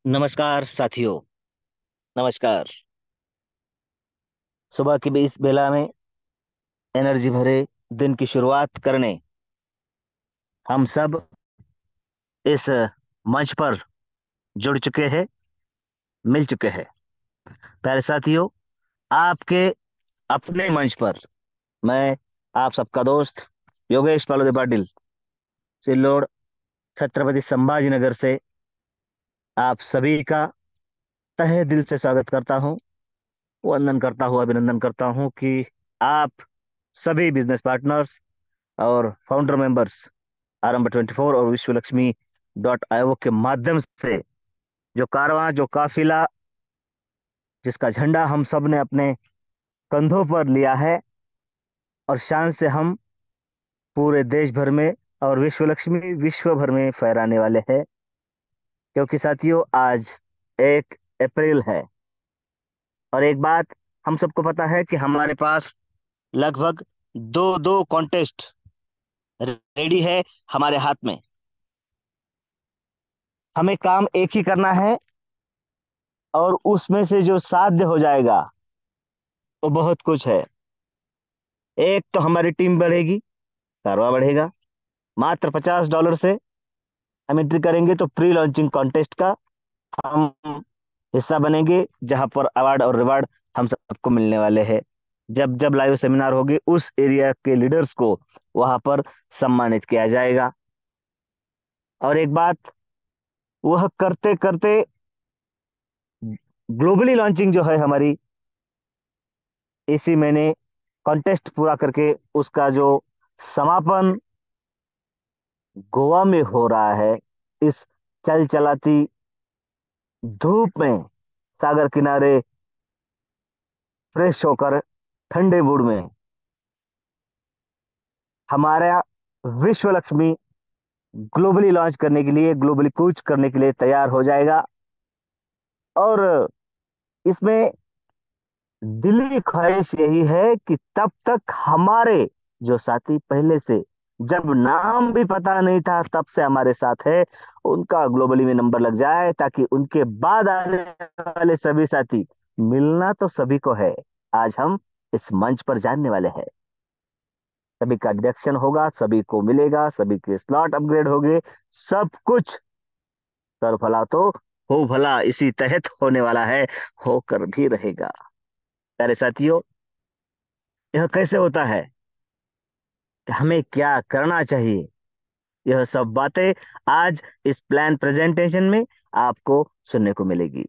नमस्कार साथियों। नमस्कार। सुबह की भी इस बेला में एनर्जी भरे दिन की शुरुआत करने हम सब इस मंच पर जुड़ चुके हैं, मिल चुके हैं। प्यारे साथियों, आपके अपने मंच पर मैं आप सबका दोस्त योगेश पालोदे पाटिल सिल्लोड छत्रपति संभाजी नगर से आप सभी का तहे दिल से स्वागत करता हूं, वंदन करता हूं, अभिनंदन करता हूं कि आप सभी बिजनेस पार्टनर्स और फाउंडर मेंबर्स आरंभ 24 और विश्व लक्ष्मी .io के माध्यम से जो कारवां, जो काफिला, जिसका झंडा हम सब ने अपने कंधों पर लिया है और शान से हम पूरे देश भर में और विश्व लक्ष्मी विश्व भर में फहराने वाले हैं। क्योंकि साथियों, आज 1 अप्रैल है और एक बात हम सबको पता है कि हमारे पास लगभग दो दो कॉन्टेस्ट रेडी है हमारे हाथ में। हमें काम एक ही करना है और उसमें से जो साध्य हो जाएगा वो बहुत कुछ है। एक तो हमारी टीम बढ़ेगी, कारवा बढ़ेगा। मात्र $50 से हम एंट्री करेंगे तो प्री लॉन्चिंग कॉन्टेस्ट का हम हिस्सा बनेंगे, जहां पर अवार्ड और रिवार्ड हम सबको मिलने वाले हैं। जब जब लाइव सेमिनार होगी उस एरिया के लीडर्स को वहां पर सम्मानित किया जाएगा। और एक बात, वह करते करते ग्लोबली लॉन्चिंग जो है हमारी, इसी महीने कॉन्टेस्ट पूरा करके उसका जो समापन गोवा में हो रहा है, इस चल चलाती धूप में, सागर किनारे फ्रेश होकर ठंडे मूड में हमारा विश्व लक्ष्मी ग्लोबली लॉन्च करने के लिए, ग्लोबली कूच करने के लिए तैयार हो जाएगा। और इसमें दिली ख्वाहिश यही है कि तब तक हमारे जो साथी पहले से, जब नाम भी पता नहीं था तब से हमारे साथ है, उनका ग्लोबली में नंबर लग जाए, ताकि उनके बाद आने वाले सभी साथी, मिलना तो सभी को है। आज हम इस मंच पर जानने वाले हैं। सभी का डिडक्शन होगा, सभी को मिलेगा, सभी के स्लॉट अपग्रेड होंगे। सब कुछ कर भला तो हो भला इसी तहत होने वाला है, होकर भी रहेगा। प्यारे साथियों, यह कैसे होता है, कि हमें क्या करना चाहिए, यह सब बातें आज इस प्लान प्रेजेंटेशन में आपको सुनने को मिलेगी।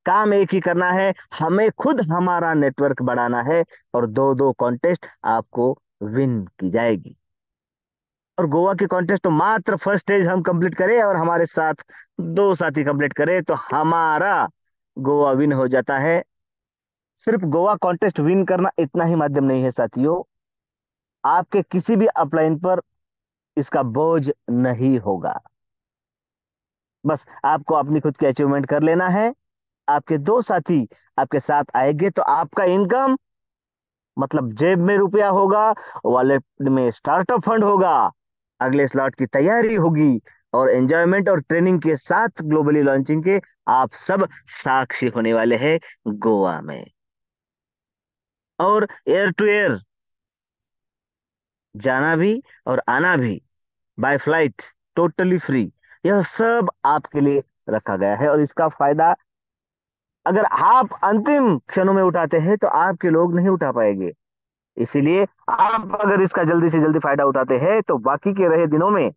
काम एक ही करना है, हमें खुद हमारा नेटवर्क बढ़ाना है और दो दो कॉन्टेस्ट आपको विन की जाएगी। और गोवा की कॉन्टेस्ट तो मात्र फर्स्ट स्टेज हम कंप्लीट करें और हमारे साथ दो साथी कंप्लीट करें तो हमारा गोवा विन हो जाता है। सिर्फ गोवा कॉन्टेस्ट विन करना इतना ही माध्यम नहीं है साथियों, आपके किसी भी अपलाइन पर इसका बोझ नहीं होगा। बस आपको अपनी खुद की अचीवमेंट कर लेना है। आपके दो साथी आपके साथ आएंगे तो आपका इनकम, मतलब जेब में रुपया होगा, वॉलेट में स्टार्टअप फंड होगा, अगले स्लॉट की तैयारी होगी और एंजॉयमेंट और ट्रेनिंग के साथ ग्लोबली लॉन्चिंग के आप सब साक्षी होने वाले हैं गोवा में। और एयर टू एयर जाना भी और आना भी बाय फ्लाइट टोटली फ्री, यह सब आपके लिए रखा गया है। और इसका फायदा अगर आप अंतिम क्षणों में उठाते हैं तो आपके लोग नहीं उठा पाएंगे। इसीलिए आप अगर इसका जल्दी से जल्दी फायदा उठाते हैं तो बाकी के रहे दिनों में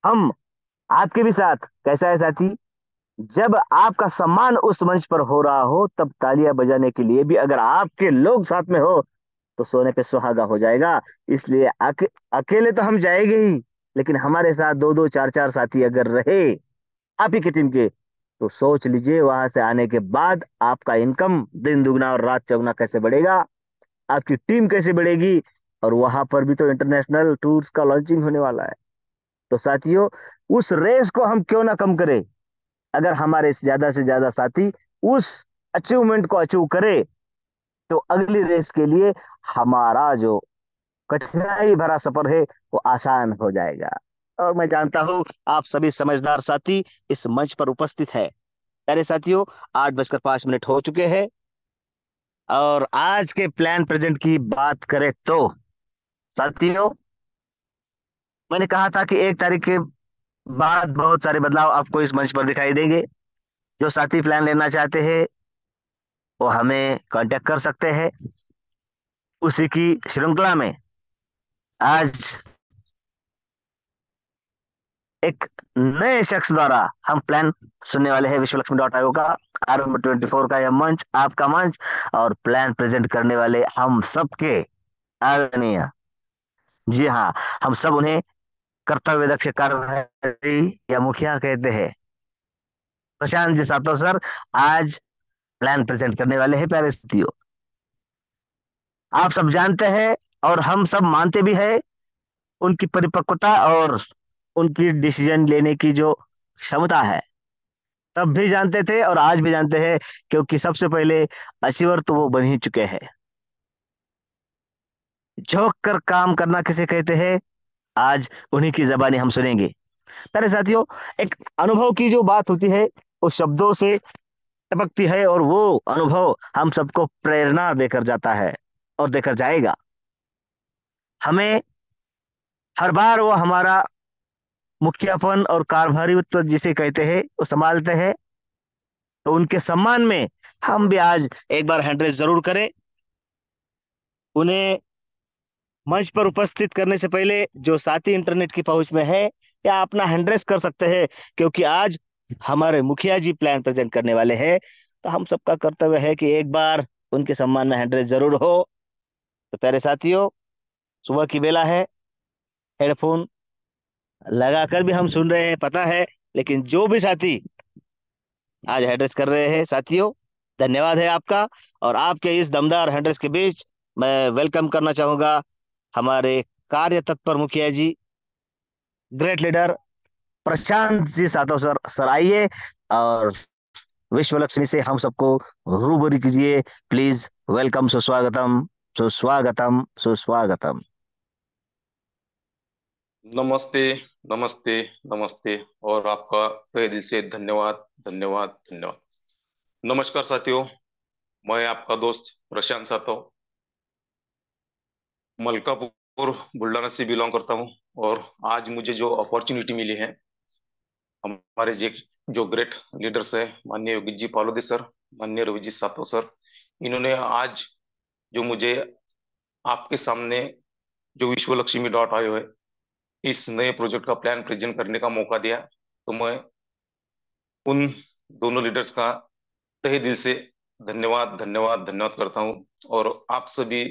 हम आपके भी साथ। कैसा है साथी, जब आपका सम्मान उस मंच पर हो रहा हो तब तालियां बजाने के लिए भी अगर आपके लोग साथ में हो तो सोने पे सुहागा हो जाएगा। इसलिए अकेले तो हम जाएंगे ही, लेकिन हमारे साथ दो दो चार चार साथी अगर रहे आप ही की टीम के, तो सोच लीजिए वहां से आने के बाद आपका इनकम दिन दुगना और रात चौगुना कैसे बढ़ेगा, आपकी टीम कैसे बढ़ेगी। और वहां पर भी तो इंटरनेशनल टूर्स का लॉन्चिंग होने वाला है। तो साथियों, उस रेस को हम क्यों ना कम करें। अगर हमारे ज्यादा से ज्यादा साथी उस अचीवमेंट को अचीव करे तो अगली रेस के लिए हमारा जो कठिनाई भरा सफर है वो आसान हो जाएगा। और मैं जानता हूं आप सभी समझदार साथी इस मंच पर उपस्थित है। प्यारे साथियों, 8:05 हो चुके हैं। और आज के प्लान प्रेजेंट की बात करें तो साथियों, मैंने कहा था कि 1 तारीख के बाद बहुत सारे बदलाव आपको इस मंच पर दिखाई देंगे। जो साथी प्लान लेना चाहते हैं वो हमें कांटेक्ट कर सकते हैं। उसी की श्रृंखला में आज एक नए शख्स द्वारा हम प्लान सुनने वाले हैं। विश्वलक्ष्मी.io का R24 का यह मंच, आपका मंच, और प्लान प्रेजेंट करने वाले हम सबके आदरणीय, जी हाँ, हम सब उन्हें कर्तव्य दक्ष कार्यभारी या मुखिया कहते हैं, प्रशांत जी सातो सर आज प्लान प्रेजेंट करने वाले हैं। प्यारे साथियों, आप सब जानते हैं और हम सब मानते भी हैं उनकी परिपक्वता और उनकी डिसीजन लेने की जो क्षमता है। तब भी जानते थे और आज भी जानते हैं, क्योंकि सबसे पहले अचीवर तो वो बन ही चुके हैं। झोंक कर काम करना किसे कहते हैं, आज उन्हीं की जबानी हम सुनेंगे। प्यारे साथियों, एक अनुभव की जो बात होती है वो शब्दों से टपकती है, और वो अनुभव हम सबको प्रेरणा देकर जाता है और देकर जाएगा। हमें हर बार वो हमारा मुखियापन और कारभारीत्व जिसे कहते हैं वो संभालते हैं। तो उनके सम्मान में हम भी आज एक बार हैंड रेस जरूर करें। उन्हें मंच पर उपस्थित करने से पहले जो साथी इंटरनेट की पहुंच में है, या अपना हैंड रेस कर सकते हैं, क्योंकि आज हमारे मुखिया जी प्लान प्रेजेंट करने वाले हैं। तो हम सबका कर्तव्य है कि एक बार उनके सम्मान में हैंड रेस जरूर हो। तो प्यारे साथियों, सुबह की बेला है, हेडफोन लगाकर भी हम सुन रहे हैं पता है, लेकिन जो भी साथी आज हेडरेस कर रहे हैं साथियों, धन्यवाद है आपका। और आपके इस दमदार हेडरेस के बीच मैं वेलकम करना चाहूंगा हमारे कार्य तत्पर मुखिया जी, ग्रेट लीडर प्रशांत जी सातो सर। सर आइए और विश्व लक्ष्मी से हम सबको रूबरू कीजिए प्लीज। वेलकम, सुस्वागतम, सुस्वागतम, सुस्वागतम। नमस्ते, नमस्ते, नमस्ते। और आपका तहे दिल से धन्यवाद, धन्यवाद, धन्यवाद। नमस्कार साथियों, मैं आपका दोस्त प्रशांत सातो मलकापुर बुल्ढाना से बिलोंग करता हूँ। और आज मुझे जो अपॉर्चुनिटी मिली है, हमारे जो ग्रेट लीडर्स है, माननीय योगी जी पालोदे सर, माननीय रवि जी सातो सर, इन्होंने आज जो मुझे आपके सामने जो विश्वलक्ष्मी.io है, इस नए प्रोजेक्ट का प्लान प्रेजेंट करने का मौका दिया, तो मैं उन दोनों लीडर्स का तहे दिल से धन्यवाद, धन्यवाद, धन्यवाद करता हूं। और आप सभी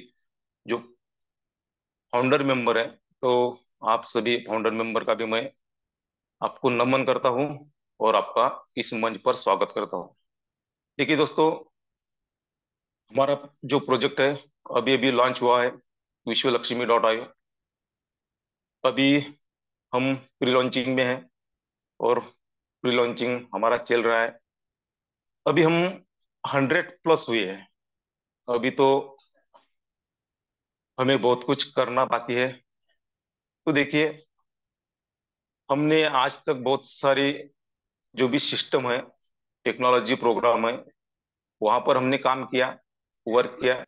जो फाउंडर मेंबर हैं, तो आप सभी फाउंडर मेंबर का भी मैं आपको नमन करता हूं और आपका इस मंच पर स्वागत करता हूं। देखिए दोस्तों, हमारा जो प्रोजेक्ट है अभी अभी लॉन्च हुआ है, विश्वलक्ष्मी.io। अभी हम प्री लॉन्चिंग में हैं और प्री लॉन्चिंग हमारा चल रहा है। अभी हम 100+ हुए हैं। अभी तो हमें बहुत कुछ करना बाकी है। तो देखिए, हमने आज तक बहुत सारी जो भी सिस्टम है, टेक्नोलॉजी प्रोग्राम है, वहां पर हमने काम किया, वर्क किया।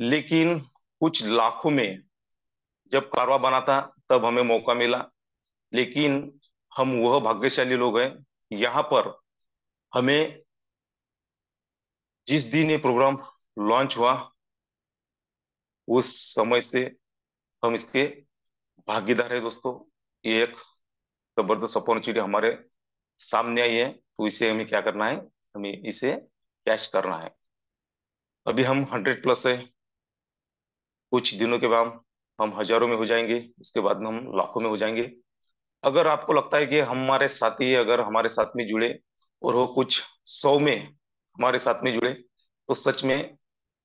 लेकिन कुछ लाखों में जब कारवा बना था, तब हमें मौका मिला। लेकिन हम वह भाग्यशाली लोग हैं, यहाँ पर हमें जिस दिन ये प्रोग्राम लॉन्च हुआ, उस समय से हम इसके भागीदार है दोस्तों। ये एक जबरदस्त अपॉर्चुनिटी हमारे सामने आई है, तो इसे हमें क्या करना है, हमें इसे कैश करना है। अभी हम 100+ है। कुछ दिनों के बाद हम हजारों में हो जाएंगे, इसके बाद में हम लाखों में हो जाएंगे। अगर आपको लगता है कि हमारे साथी अगर हमारे साथ में जुड़े और वो कुछ 100 में हमारे साथ में जुड़े, तो सच में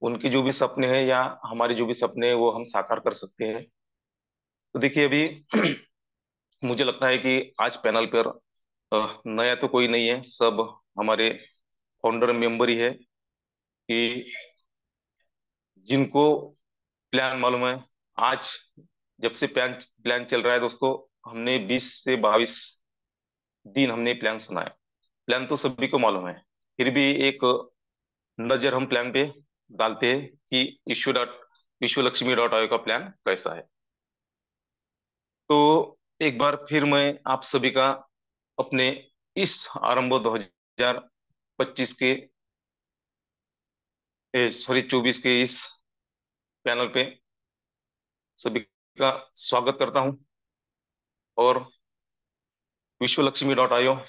उनके जो भी सपने हैं या हमारे जो भी सपने हैं वो हम साकार कर सकते हैं। तो देखिए, अभी मुझे लगता है कि आज पैनल पर नया तो कोई नहीं है, सब हमारे फाउंडर मेंबर ही है कि जिनको प्लान मालूम है। आज जब से प्लान प्लान चल रहा है दोस्तों, हमने 20 से 22 दिन हमने प्लान सुना है। प्लान तो सभी को मालूम है, फिर भी एक नजर हम प्लान पे डालते हैं कि विश्व लक्ष्मी डॉट आयोग का प्लान कैसा है। तो एक बार फिर मैं आप सभी का अपने इस आरंभ 2025 के, सॉरी 24 के इस पैनल पे सभी का स्वागत करता हूं। और विश्व लक्ष्मी डॉट आयोग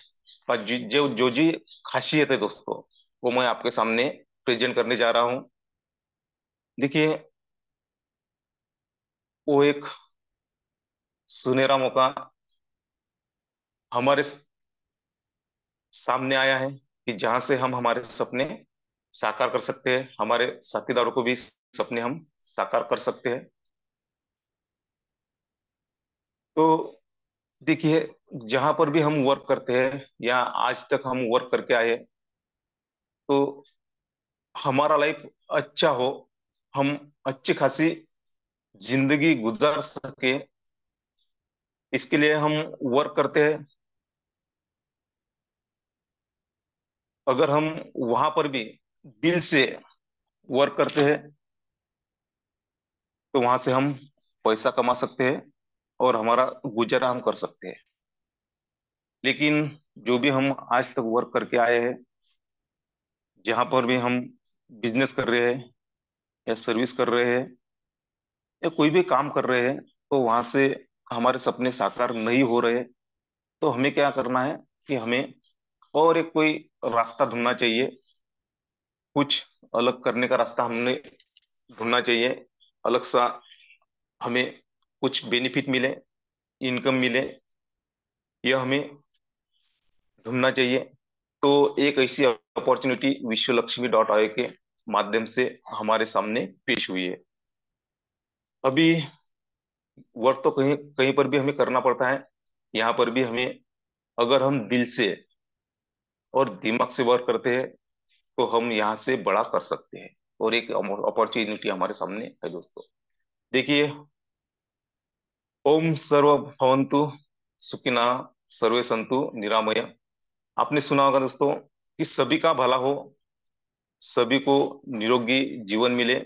का जो जो जी खासियत है दोस्तों, वो मैं आपके सामने प्रेजेंट करने जा रहा हूं। देखिए, वो एक सुनहरा मौका हमारे सामने आया है कि जहां से हम हमारे सपने साकार कर सकते हैं, हमारे साथीदारों को भी सपने हम साकार कर सकते हैं। तो देखिए, जहां पर भी हम वर्क करते हैं या आज तक हम वर्क करके आए हैं, तो हमारा लाइफ अच्छा हो, हम अच्छी खासी जिंदगी गुजार सके, इसके लिए हम वर्क करते हैं। अगर हम वहां पर भी दिल से वर्क करते हैं, तो वहां से हम पैसा कमा सकते हैं और हमारा गुजारा हम कर सकते हैं। लेकिन जो भी हम आज तक वर्क करके आए हैं, जहां पर भी हम बिजनेस कर रहे हैं या सर्विस कर रहे हैं या कोई भी काम कर रहे हैं, तो वहां से हमारे सपने साकार नहीं हो रहे, तो हमें क्या करना है कि हमें और एक कोई रास्ता ढूंढना चाहिए। कुछ अलग करने का रास्ता हमने ढूंढना चाहिए, अलग सा। हमें कुछ बेनिफिट मिले, इनकम मिले, यह हमें ढूंढना चाहिए। तो एक ऐसी अपॉर्चुनिटी विश्व लक्ष्मी डॉट आय के माध्यम से हमारे सामने पेश हुई है। अभी वर्क तो कहीं कहीं पर भी हमें करना पड़ता है, यहाँ पर भी हमें, अगर हम दिल से और दिमाग से वर्क करते हैं, तो हम यहाँ से बड़ा कर सकते हैं। और एक अपॉर्चुनिटी हमारे सामने है दोस्तों। देखिए, ओम सर्व भवन्तु सुखिना सर्वे संतु निरामय। आपने सुना होगा दोस्तों कि सभी का भला हो, सभी को निरोगी जीवन मिले,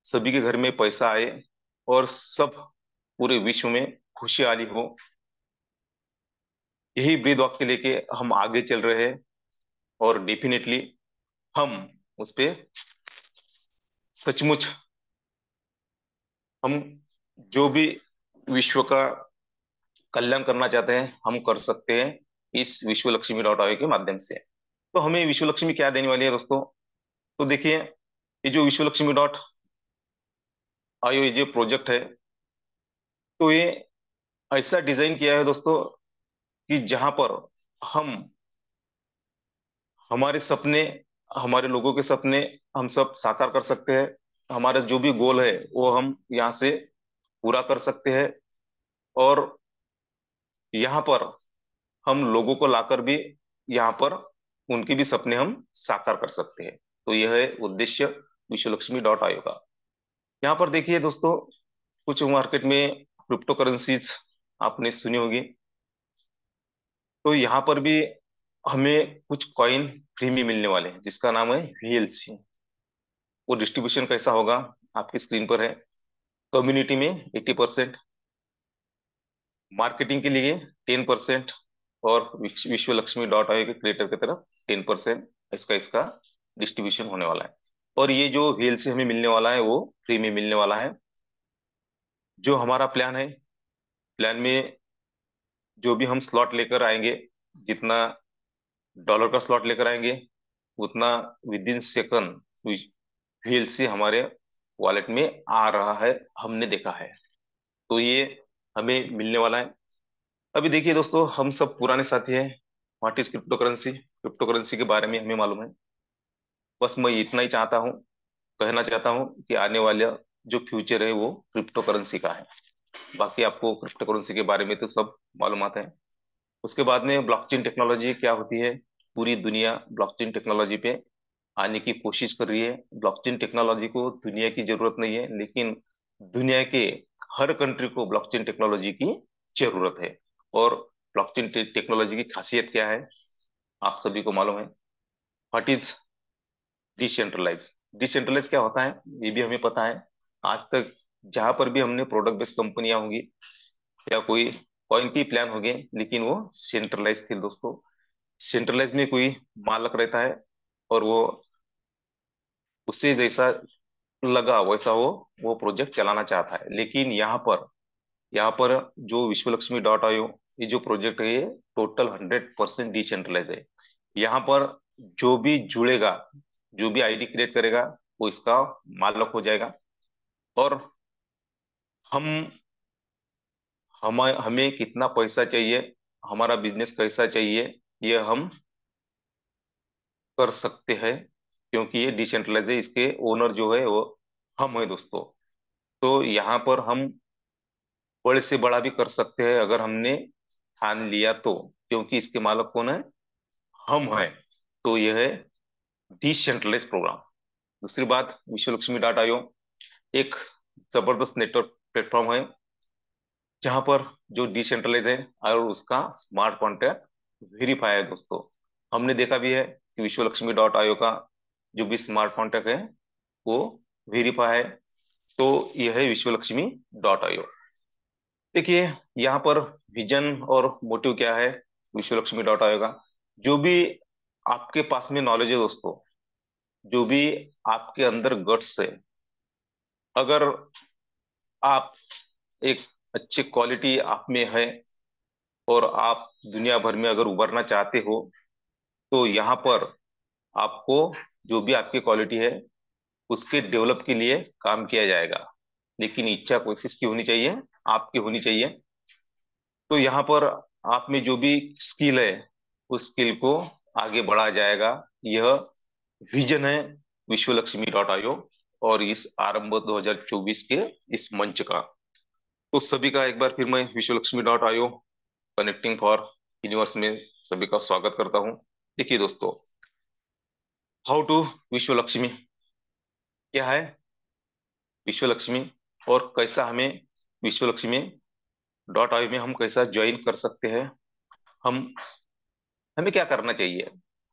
सभी के घर में पैसा आए और सब पूरे विश्व में खुशहाली हो। यही ब्रीद वाक्य लेके हम आगे चल रहे हैं। और डेफिनेटली हम उस पे सचमुच, हम जो भी विश्व का कल्याण करना चाहते हैं, हम कर सकते हैं इस विश्व लक्ष्मी डॉट आयोग के माध्यम से। तो हमें विश्व लक्ष्मी क्या देने वाली है दोस्तों? तो देखिए, ये जो विश्व लक्ष्मी डॉट आयोग ये जो प्रोजेक्ट है, तो ये ऐसा डिजाइन किया है दोस्तों कि जहां पर हम हमारे सपने, हमारे लोगों के सपने हम सब साकार कर सकते हैं। हमारा जो भी गोल है वो हम यहाँ से पूरा कर सकते हैं। और यहाँ पर हम लोगों को लाकर भी यहाँ पर उनके भी सपने हम साकार कर सकते हैं। तो यह है उद्देश्य विश्व लक्ष्मी डॉट आयोग का। यहाँ पर देखिए दोस्तों, कुछ मार्केट में क्रिप्टो करेंसीज आपने सुनी होगी। तो यहाँ पर भी हमें कुछ कॉइन फ्री में मिलने वाले हैं, जिसका नाम है VLC। वो डिस्ट्रीब्यूशन कैसा होगा आपकी स्क्रीन पर है। कम्युनिटी में 80%, मार्केटिंग के लिए 10%, और विश्व लक्ष्मी डॉट आई के क्रिएटर की तरफ 10% इसका इसका डिस्ट्रीब्यूशन होने वाला है। और ये जो VLC हमें मिलने वाला है वो फ्री में मिलने वाला है। जो हमारा प्लान है, प्लान में जो भी हम स्लॉट लेकर आएंगे, जितना डॉलर का स्लॉट लेकर आएंगे, उतना विद इन सेकंड VLC हमारे वॉलेट में आ रहा है, हमने देखा है। तो ये हमें मिलने वाला है। अभी देखिए दोस्तों, हम सब पुराने साथी हैं। What is crypto currency? Crypto currency के बारे में हमें मालूम है। बस मैं इतना ही चाहता हूँ, कहना चाहता हूँ कि आने वाला जो फ्यूचर है वो क्रिप्टो करेंसी का है। बाकी आपको क्रिप्टो करेंसी के बारे में तो सब मालूमात है। उसके बाद में ब्लॉकचेन टेक्नोलॉजी क्या होती है? पूरी दुनिया ब्लॉकचेन टेक्नोलॉजी पे आने की कोशिश कर रही है। ब्लॉकचेन टेक्नोलॉजी को दुनिया की जरूरत नहीं है, लेकिन दुनिया के हर कंट्री को ब्लॉकचेन टेक्नोलॉजी की जरूरत है। और ब्लॉकचेन टेक्नोलॉजी की खासियत क्या है? आप सभी को मालूम है। What is decentralise? डिसेंट्रलाइज क्या होता है ये भी हमें पता है। आज तक जहां पर भी हमने प्रोडक्ट बेस्ड कंपनियां होंगी या कोई कॉइन की प्लान होंगे, लेकिन वो सेंट्रलाइज थे दोस्तों। सेंट्रलाइज में कोई मालक रहता है और वो उससे जैसा लगा वैसा वो प्रोजेक्ट चलाना चाहता है। लेकिन यहाँ पर जो विश्व लक्ष्मी डॉट आईओ, ये जो प्रोजेक्ट है ये टोटल 100% डिसेंट्रलाइज है। यहाँ पर जो भी जुड़ेगा, जो भी आईडी क्रिएट करेगा, वो इसका मालक हो जाएगा। और हम हमें कितना पैसा चाहिए, हमारा बिजनेस कैसा चाहिए, ये हम कर सकते हैं, क्योंकि ये डिसेंट्रलाइज है। इसके ओनर जो है वो हम है दोस्तों। तो यहाँ पर हम बड़े से बड़ा भी कर सकते हैं अगर हमने ठान लिया तो, क्योंकि इसके मालक कौन है? हम हैं। तो यह है डिसेंट्रलाइज प्रोग्राम। दूसरी बात, विश्व लक्ष्मी डाटा आयोग एक जबरदस्त नेटवर्क प्लेटफॉर्म है, जहां पर जो डिसेंट्रलाइज है और उसका स्मार्ट कॉन्ट्रैक्ट वेरीफाई है दोस्तों। हमने देखा भी है कि विश्व लक्ष्मी डॉट आयोग का जो भी स्मार्ट कॉन्ट्रैक्ट है वो वेरीफाई है। तो यह है विश्व लक्ष्मी डॉट आयोग। देखिए, यहाँ पर विजन और मोटिव क्या है विश्व लक्ष्मी डॉट आयोग का। जो भी आपके पास में नॉलेज है दोस्तों, जो भी आपके अंदर गट्स है, अगर आप एक अच्छी क्वालिटी आप में है और आप दुनिया भर में अगर उभरना चाहते हो, तो यहाँ पर आपको जो भी आपकी क्वालिटी है उसके डेवलप के लिए काम किया जाएगा। लेकिन इच्छा कोई किसकी होनी चाहिए? आपकी होनी चाहिए। तो यहाँ पर आप में जो भी स्किल है उस स्किल को आगे बढ़ाया जाएगा। यह विजन है विश्व लक्ष्मी डॉट आयोग और इस आरंभ 2024 के इस मंच का। तो सभी का एक बार फिर मैं विश्व लक्ष्मी डॉट आयोग कनेक्टिंग फॉर यूनिवर्स में सभी का स्वागत करता हूँ। देखिए दोस्तों, हाउ टू विश्व लक्ष्मी क्या है, विश्व लक्ष्मी, और कैसा हमें विश्व लक्ष्मी डॉट आईओ में हम कैसा ज्वाइन कर सकते हैं, हम हमें क्या करना चाहिए,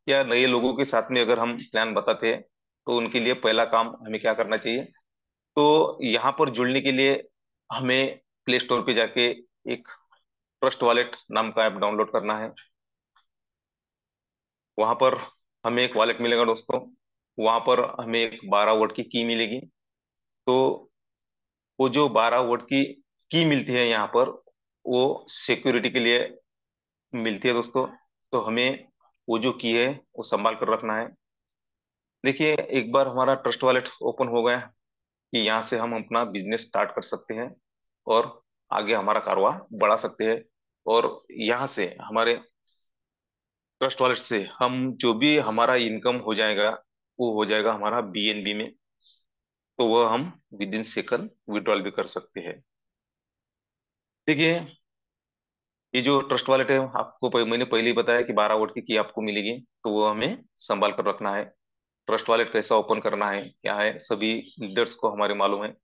या नए लोगों के साथ में अगर हम प्लान बताते हैं तो उनके लिए पहला काम हमें क्या करना चाहिए। तो यहाँ पर जुड़ने के लिए हमें प्ले स्टोर पे जाके एक ट्रस्ट वॉलेट नाम का ऐप डाउनलोड करना है। वहां पर हमें एक वॉलेट मिलेगा दोस्तों। वहां पर हमें एक 12 वर्ड की की मिलेगी। तो वो जो 12 वर्ड की मिलती है यहाँ पर, वो सिक्योरिटी के लिए मिलती है दोस्तों। तो हमें वो जो की है वो संभाल कर रखना है। देखिए, एक बार हमारा ट्रस्ट वॉलेट ओपन हो गया कि यहाँ से हम अपना बिजनेस स्टार्ट कर सकते हैं और आगे हमारा कारोबार बढ़ा सकते हैं। और यहाँ से हमारे ट्रस्ट वॉलेट से हम जो भी हमारा इनकम हो जाएगा वो हो जाएगा हमारा बीएनबी में। तो वह हम विद इन सेकंड विड्रॉल भी कर सकते हैं। देखिए, ये जो ट्रस्ट वॉलेट है आपको मैंने पहले ही बताया कि 12 वर्ड की आपको मिलेगी। तो वो हमें संभाल कर रखना है। ट्रस्ट वॉलेट कैसा ओपन करना है क्या है, सभी लीडर्स को हमारे मालूम है।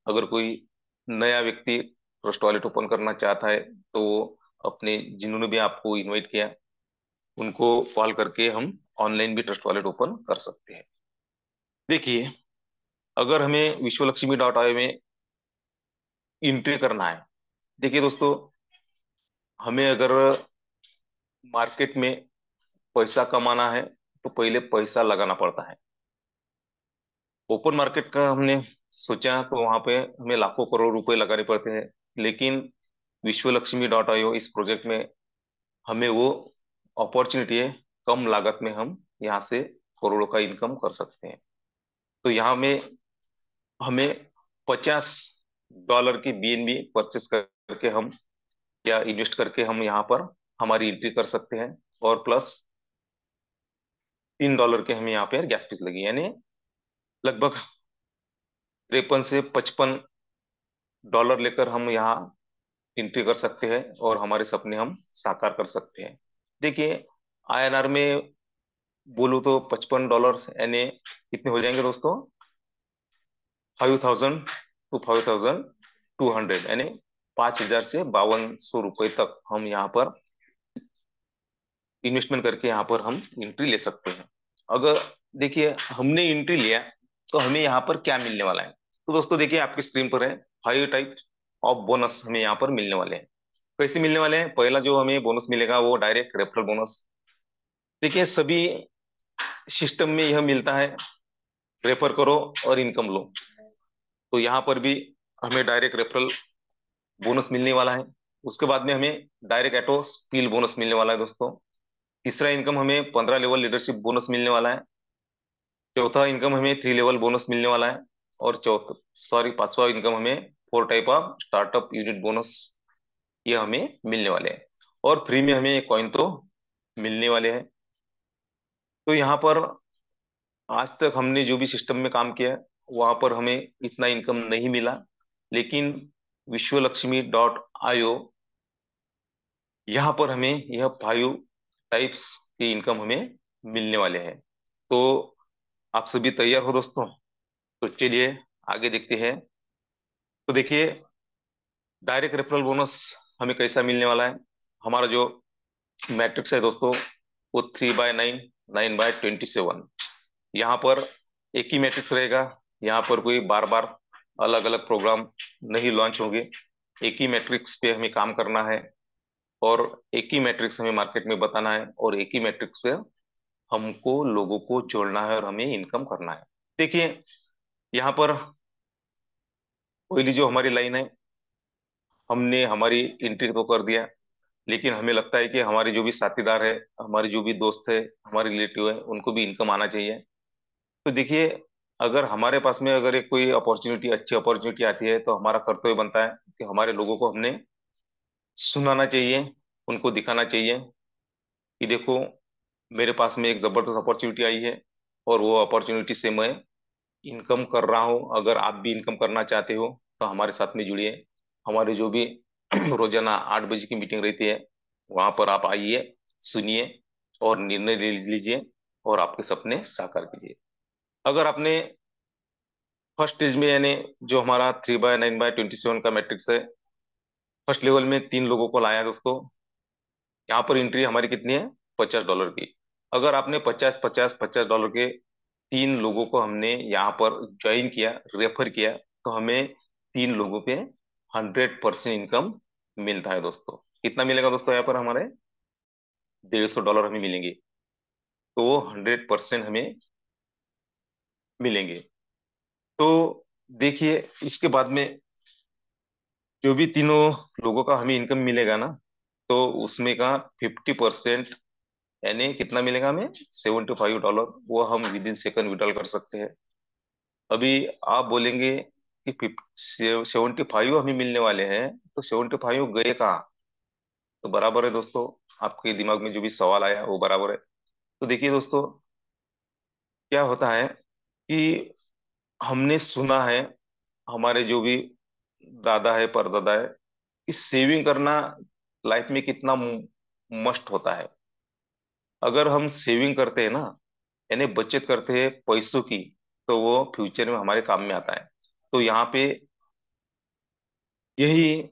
अगर कोई नया व्यक्ति ट्रस्ट वॉलेट ओपन करना चाहता है तो वो अपने जिन्होंने भी आपको इनवाइट किया उनको कॉल करके हम ऑनलाइन भी ट्रस्ट वॉलेट ओपन कर सकते हैं। देखिए, अगर हमें विश्व लक्ष्मी डॉट आई में एंट्री करना है, देखिए दोस्तों, हमें अगर मार्केट में पैसा कमाना है तो पहले पैसा लगाना पड़ता है। ओपन मार्केट का हमने सोचा तो वहां पे हमें लाखों करोड़ रुपए लगाने पड़ते हैं। लेकिन विश्व लक्ष्मी डॉट आईओ इस प्रोजेक्ट में हमें वो अपॉर्चुनिटी है, कम लागत में हम यहाँ से करोड़ों का इनकम कर सकते हैं। तो यहाँ में हमें 50 डॉलर की बीएनबी परचेस करके हम या इन्वेस्ट करके हम यहाँ पर हमारी एंट्री कर सकते हैं। और प्लस 3 डॉलर के हमें यहाँ पे गैस फीस लगी, यानी लगभग 53 से 55 डॉलर लेकर हम यहाँ एंट्री कर सकते हैं और हमारे सपने हम साकार कर सकते हैं। देखिए, आईएनआर में बोलूँ तो 55 डॉलर यानी कितने हो जाएंगे दोस्तों? 5,000 to 5,200, यानी 5,000 से 5,200 रुपए तक हम यहाँ पर इन्वेस्टमेंट करके यहाँ पर हम एंट्री ले सकते हैं। अगर देखिए हमने एंट्री लिया तो हमें यहाँ पर क्या मिलने वाला है। तो दोस्तों देखिए आपकी स्क्रीन पर है 5 टाइप ऑफ बोनस हमें यहाँ पर मिलने वाले हैं। कैसे मिलने वाले हैं? पहला जो हमें बोनस मिलेगा वो डायरेक्ट रेफरल बोनस। देखिए सभी सिस्टम में यह मिलता है, रेफर करो और इनकम लो। तो यहाँ पर भी हमें डायरेक्ट रेफरल बोनस मिलने वाला है। उसके बाद में हमें डायरेक्ट एटो स्किल बोनस मिलने वाला है दोस्तों। तीसरा इनकम हमें 15 लेवल लीडरशिप बोनस मिलने वाला है। चौथा इनकम हमें 3 लेवल बोनस मिलने वाला है। और चौथा सॉरी पांचवा इनकम हमें 4 type of startup unit bonus ये हमें मिलने वाले हैं। और फ्री में हमें कॉइन तो मिलने वाले हैं। तो यहाँ पर आज तक हमने जो भी सिस्टम में काम किया है वहां पर हमें इतना इनकम नहीं मिला, लेकिन विश्वलक्ष्मी.io यहाँ पर हमें यह 5 टाइप्स की इनकम हमें मिलने वाले हैं। तो आप सभी तैयार हो दोस्तों? तो चलिए आगे देखते हैं। तो देखिए डायरेक्ट रेफरल बोनस हमें कैसा मिलने वाला है। हमारा जो मैट्रिक्स है दोस्तों वो 3/9, 9/27। यहाँ पर एक ही मैट्रिक्स रहेगा। यहाँ पर कोई बार बार अलग अलग प्रोग्राम नहीं लॉन्च होंगे। एक ही मैट्रिक्स पे हमें काम करना है और एक ही मैट्रिक्स हमें मार्केट में बताना है और एक ही मैट्रिक्स पे हमको लोगों को जोड़ना है और हमें इनकम करना है। देखिए यहाँ पर पहली जो हमारी लाइन है, हमने हमारी एंट्री तो कर दिया, लेकिन हमें लगता है कि हमारे जो भी साथीदार है, हमारे जो भी दोस्त है, हमारे रिलेटिव है, उनको भी इनकम आना चाहिए। तो देखिए अगर हमारे पास में अगर एक कोई अपॉर्चुनिटी अच्छी अपॉर्चुनिटी आती है तो हमारा कर्तव्य बनता है कि हमारे लोगों को हमने सुनाना चाहिए, उनको दिखाना चाहिए कि देखो मेरे पास में एक जबरदस्त अपॉर्चुनिटी आई है और वो अपॉर्चुनिटी से मैं इनकम कर रहा हूँ। अगर आप भी इनकम करना चाहते हो तो हमारे साथ में जुड़िए। हमारे जो भी रोजाना 8 बजे की मीटिंग रहती है वहां पर आप आइए, सुनिए और निर्णय ले लीजिए और आपके सपने साकार कीजिए। अगर आपने फर्स्ट स्टेज में यानी जो हमारा 3/9/27 का मैट्रिक्स है, फर्स्ट लेवल में 3 लोगों को लाया दोस्तों। यहाँ पर एंट्री हमारी कितनी है? $50 की। अगर आपने 50 50 $50 के 3 लोगों को हमने यहाँ पर ज्वाइन किया, रेफर किया, तो हमें 3 लोगों पे 100% इनकम मिलता है दोस्तों। कितना मिलेगा दोस्तों? यहाँ पर हमारे $150 हमें मिलेंगे। तो वो 100% हमें मिलेंगे। तो देखिए इसके बाद में जो भी तीनों लोगों का हमें इनकम मिलेगा ना, तो उसमें का 50% यानी कितना मिलेगा हमें? $75 वो हम विद इन सेकंड विड्रॉल कर सकते हैं। अभी आप बोलेंगे कि 75 हमें मिलने वाले हैं, तो 75 गए कहाँ? तो बराबर है दोस्तों, आपके दिमाग में जो भी सवाल आया वो बराबर है। तो देखिए दोस्तों क्या होता है कि हमने सुना है, हमारे जो भी दादा है परदादा है, कि सेविंग करना लाइफ में कितना मस्ट होता है। अगर हम सेविंग करते हैं ना, यानी बचत करते हैं पैसों की, तो वो फ्यूचर में हमारे काम में आता है। तो यहाँ पे यही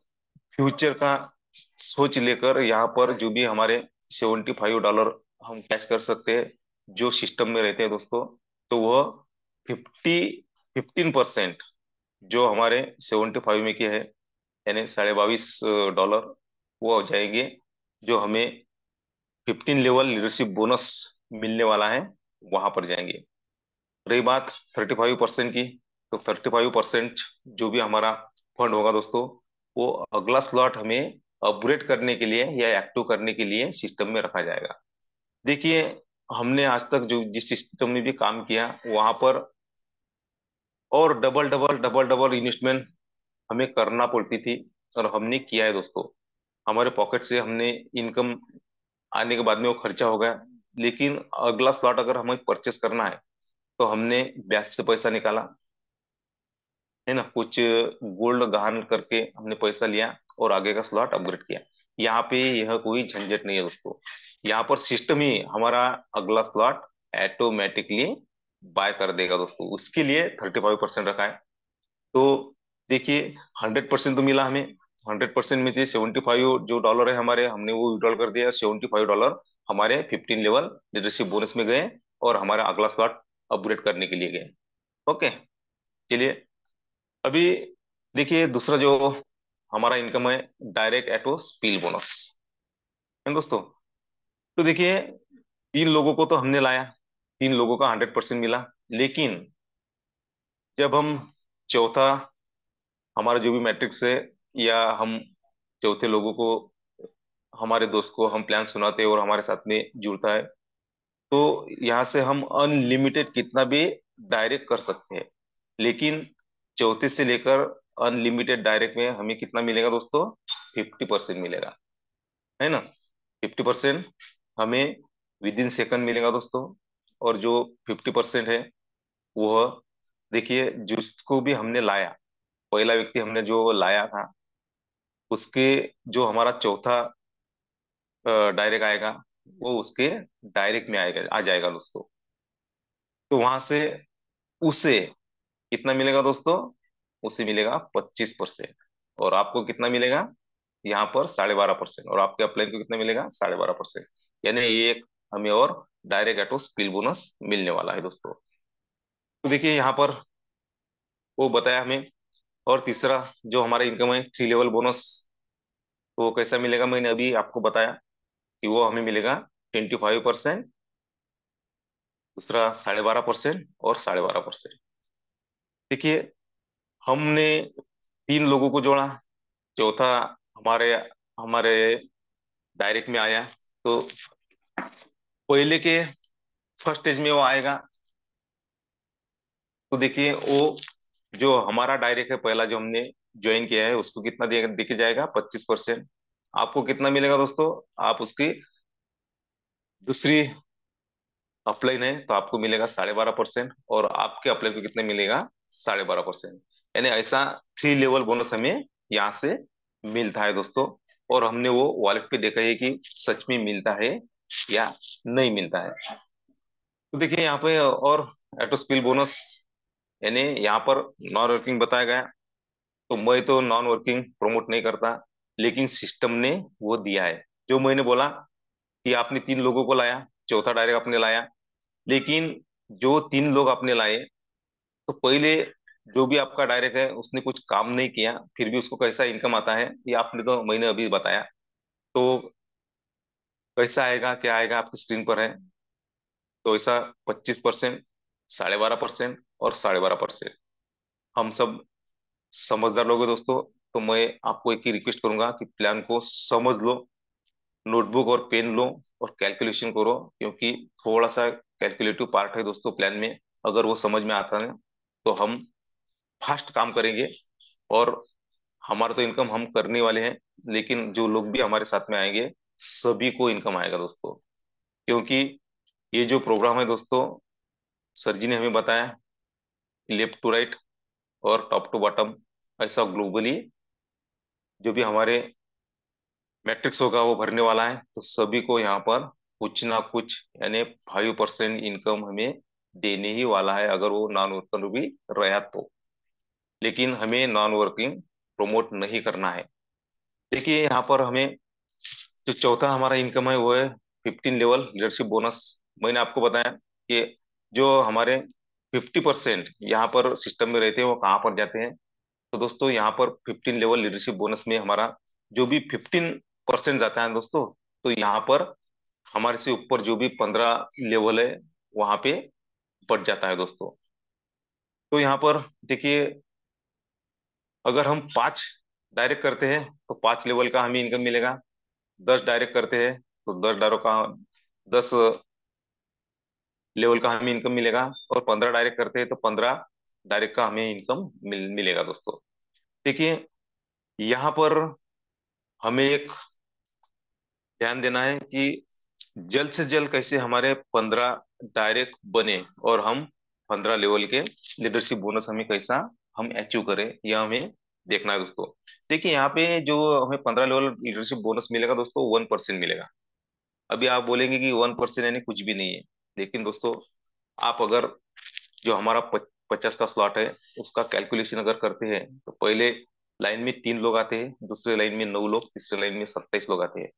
फ्यूचर का सोच लेकर यहाँ पर जो भी हमारे $75 हम कैश कर सकते हैं जो सिस्टम में रहते हैं दोस्तों, तो वह 15% जो हमारे 75 में के है यानी $22.5 वो हो जाएंगे, जो हमें 15 लेवल लीडरशिप बोनस मिलने वाला है वहां पर जाएंगे। रही बात 35% की, तो 35% जो भी हमारा फंड होगा दोस्तों, वो अगला स्लॉट हमें अपग्रेड करने के लिए या एक्टिव करने के लिए सिस्टम में रखा जाएगा। देखिए हमने आज तक जो जिस सिस्टम में भी काम किया वहां पर और double double double double investment हमें करना पड़ती थी, और हमने किया है दोस्तों। हमारे पॉकेट से हमने इनकम आने के बाद में वो खर्चा हो गया, लेकिन अगला स्लॉट अगर हमें परचेस करना है तो हमने ब्याज से पैसा निकाला, है ना, कुछ गोल्ड गहन करके हमने पैसा लिया और आगे का स्लॉट अपग्रेड किया। यहाँ पे यह कोई झंझट नहीं है दोस्तों। यहाँ पर सिस्टम ही हमारा अगला स्लॉट ऑटोमेटिकली बाय कर देगा दोस्तों। उसके लिए 35% रखा है। तो देखिए 100% तो मिला हमें। 100% में से 75 जो डॉलर है हमारे, हमने वो विड्रॉल कर दिया। $75 हमारे 15 लेवल लीडरशिप बोनस में गए और हमारा अगला स्लॉट अपग्रेड करने के लिए गए। ओके, चलिए अभी देखिए दूसरा जो हमारा इनकम है, डायरेक्ट एटो स्पील बोनस है दोस्तों। तो देखिए 3 लोगों को तो हमने लाया, 3 लोगों का 100% मिला, लेकिन जब हम चौथा, हमारा जो भी मैट्रिक्स है, या हम चौथे लोगों को, हमारे दोस्त को हम प्लान सुनाते हैं और हमारे साथ में जुड़ता है, तो यहाँ से हम अनलिमिटेड कितना भी डायरेक्ट कर सकते हैं। लेकिन चौथे से लेकर अनलिमिटेड डायरेक्ट में हमें कितना मिलेगा दोस्तों? 50% मिलेगा, है ना। 50% हमें विद इन सेकंड मिलेगा दोस्तों। और जो 50% है वह, देखिए जिसको भी हमने लाया, पहला व्यक्ति हमने जो लाया था, उसके जो हमारा चौथा डायरेक्ट आएगा, वो उसके डायरेक्ट में आएगा, आ जाएगा दोस्तों। तो वहां से उसे कितना मिलेगा दोस्तों? उसे मिलेगा 25%। और आपको कितना मिलेगा? यहाँ पर 12.5%। और आपके अपलाइन को कितना मिलेगा? 12.5%। यानी ये एक हमें और डायरेक्ट एटो स्पिल बोनस मिलने वाला है दोस्तों। तो देखिए यहाँ पर वो बताया हमें। और तीसरा जो हमारा इनकम है, 3 लेवल बोनस, वो कैसा मिलेगा? मैंने अभी आपको बताया कि वो हमें मिलेगा 25%, दूसरा 12.5% और 12.5%। देखिए हमने 3 लोगों को जोड़ा, चौथा हमारे हमारे डायरेक्ट में आया, तो पहले के फर्स्ट स्टेज में वो आएगा। तो देखिए वो जो हमारा डायरेक्ट है, पहला जो हमने ज्वाइन किया है, उसको कितना देके जाएगा? 25%। आपको कितना मिलेगा दोस्तों? आप उसकी दूसरी अपलाइन है तो आपको मिलेगा 12.5%, और आपके अपलाइन को कितने मिलेगा? 12.5%। यानी ऐसा 3 लेवल बोनस हमें यहाँ से मिलता है दोस्तों। और हमने वो वॉलेट पे देखा है कि सच में मिलता है या नहीं मिलता है। तो देखिए यहाँ पे और ऑटो स्पिल बोनस, यानी यहाँ पर नॉन वर्किंग बताया गया। तो मैं तो नॉन वर्किंग प्रमोट नहीं करता, लेकिन सिस्टम ने वो दिया है। जो मैंने बोला कि आपने 3 लोगों को लाया, चौथा डायरेक्ट आपने लाया, लेकिन जो 3 लोग आपने लाए, तो पहले जो भी आपका डायरेक्ट है उसने कुछ काम नहीं किया, फिर भी उसको कैसा इनकम आता है ये आपने तो मैंने अभी बताया। तो कैसा आएगा, क्या आएगा, आपकी स्क्रीन पर है। तो ऐसा 25%, 12.5% और 12.5%। हम सब समझदार लोग हैं दोस्तों। तो मैं आपको एक ही रिक्वेस्ट करूंगा कि प्लान को समझ लो, नोटबुक और पेन लो और कैलकुलेशन करो, क्योंकि थोड़ा सा कैलकुलेटिव पार्ट है दोस्तों प्लान में। अगर वो समझ में आता है तो हम फास्ट काम करेंगे, और हमारा तो इनकम हम करने वाले हैं, लेकिन जो लोग भी हमारे साथ में आएंगे सभी को इनकम आएगा दोस्तों। क्योंकि ये जो प्रोग्राम है दोस्तों, सर जी ने हमें बताया, लेफ्ट टू राइट और टॉप टू बॉटम, ऐसा ग्लोबली जो भी हमारे मैट्रिक्स होगा वो भरने वाला है। तो सभी को यहाँ पर कुछ ना कुछ, यानी 5% इनकम हमें देने ही वाला है, अगर वो नॉन वर्कर भी रहा तो। लेकिन हमें नॉन वर्किंग प्रमोट नहीं करना है। देखिए यहाँ पर हमें जो चौथा हमारा इनकम है वो है 15 लेवल लीडरशिप बोनस। मैंने आपको बताया कि जो हमारे 50% यहाँ पर सिस्टम में रहते हैं वो कहाँ पर जाते हैं। तो दोस्तों यहाँ पर 15 लेवल लीडरशिप बोनस में हमारा जो भी 15% जाता है दोस्तों, तो यहाँ पर हमारे से ऊपर जो भी 15 लेवल है वहां पे बढ़ जाता है दोस्तों। तो यहाँ पर देखिए, अगर हम 5 डायरेक्ट करते हैं तो 5 लेवल का हमें इनकम मिलेगा। 10 डायरेक्ट करते हैं तो 10 लेवल का हमें इनकम मिलेगा। और 15 डायरेक्ट करते हैं तो 15 डायरेक्ट का हमें इनकम मिलेगा दोस्तों। देखिए यहाँ पर हमें एक ध्यान देना है कि जल्द से जल्द कैसे हमारे 15 डायरेक्ट बने, और हम 15 लेवल के लीडरशिप बोनस हमें कैसा हम अचीव करें, यह हमें देखना है दोस्तों। देखिए यहाँ पे जो हमें 15 लेवल लीडरशिप बोनस मिलेगा दोस्तों, 1% मिलेगा। अभी आप बोलेंगे कि 1% यानी कुछ भी नहीं है, लेकिन दोस्तों आप अगर जो हमारा 50 का स्लॉट है उसका कैलकुलेशन अगर करते हैं, तो पहले लाइन में 3 लोग आते हैं, दूसरे लाइन में 9 लोग, तीसरे लाइन में 27 लोग आते हैं।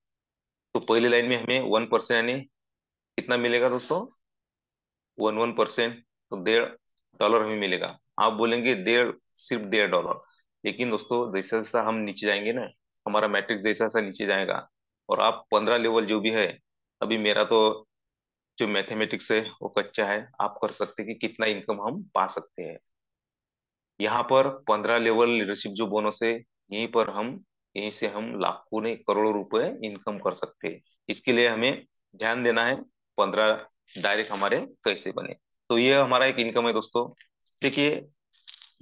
तो पहली लाइन में हमें 1% यानी कितना मिलेगा दोस्तों, 1% तो $1.5 हमें मिलेगा। आप बोलेंगे डेढ़, सिर्फ $1.5। लेकिन दोस्तों जैसा जैसा हम नीचे जाएंगे ना, हमारा मैट्रिक्स जैसा जैसा नीचे जाएगा, और आप 15 लेवल जो भी है, अभी मेरा तो जो मैथमेटिक्स है वो कच्चा है, आप कर सकते हैं कि कितना इनकम हम पा सकते हैं। यहाँ पर 15 लेवल लीडरशिप जो बोनस है, यहीं से हम लाखों नहीं करोड़ों रुपए इनकम कर सकते हैं। इसके लिए हमें ध्यान देना है 15 डायरेक्ट हमारे कैसे बने। तो ये हमारा एक इनकम है दोस्तों। देखिए,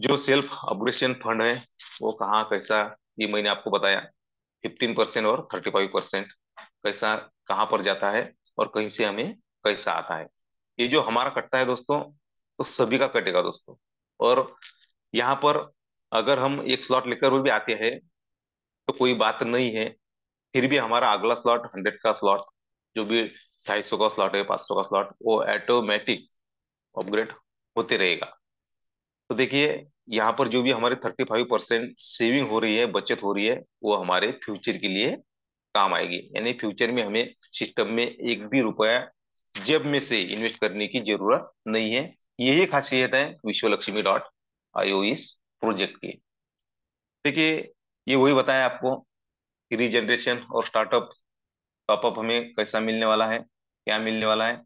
जो सेल्फ अपग्रेडेशन फंड है वो कहाँ कैसा, ये मैंने आपको बताया। 15% और 35% कैसा कहाँ पर जाता है, और कहीं से हमें कैसा आता है। ये जो हमारा कटता है दोस्तों, तो सभी का कटेगा दोस्तों। और यहाँ पर अगर हम एक स्लॉट लेकर भी आते हैं तो कोई बात नहीं है, फिर भी हमारा अगला स्लॉट 100 का स्लॉट, जो भी 250 का स्लॉट है, 500 का स्लॉट, वो ऑटोमेटिक अपग्रेड होते रहेगा। तो देखिए, यहाँ पर जो भी हमारे 35% सेविंग हो रही है, बचत हो रही है, वो हमारे फ्यूचर के लिए काम आएगी। यानी फ्यूचर में हमें सिस्टम में एक भी रुपया जेब में से इन्वेस्ट करने की जरूरत नहीं है। यही खासियत है विश्वलक्ष्मी इस प्रोजेक्ट की। देखिए, ये वही बताया आपको कि रीजनरेशन और स्टार्टअप टॉपअप हमें कैसा मिलने वाला है, क्या मिलने वाला है।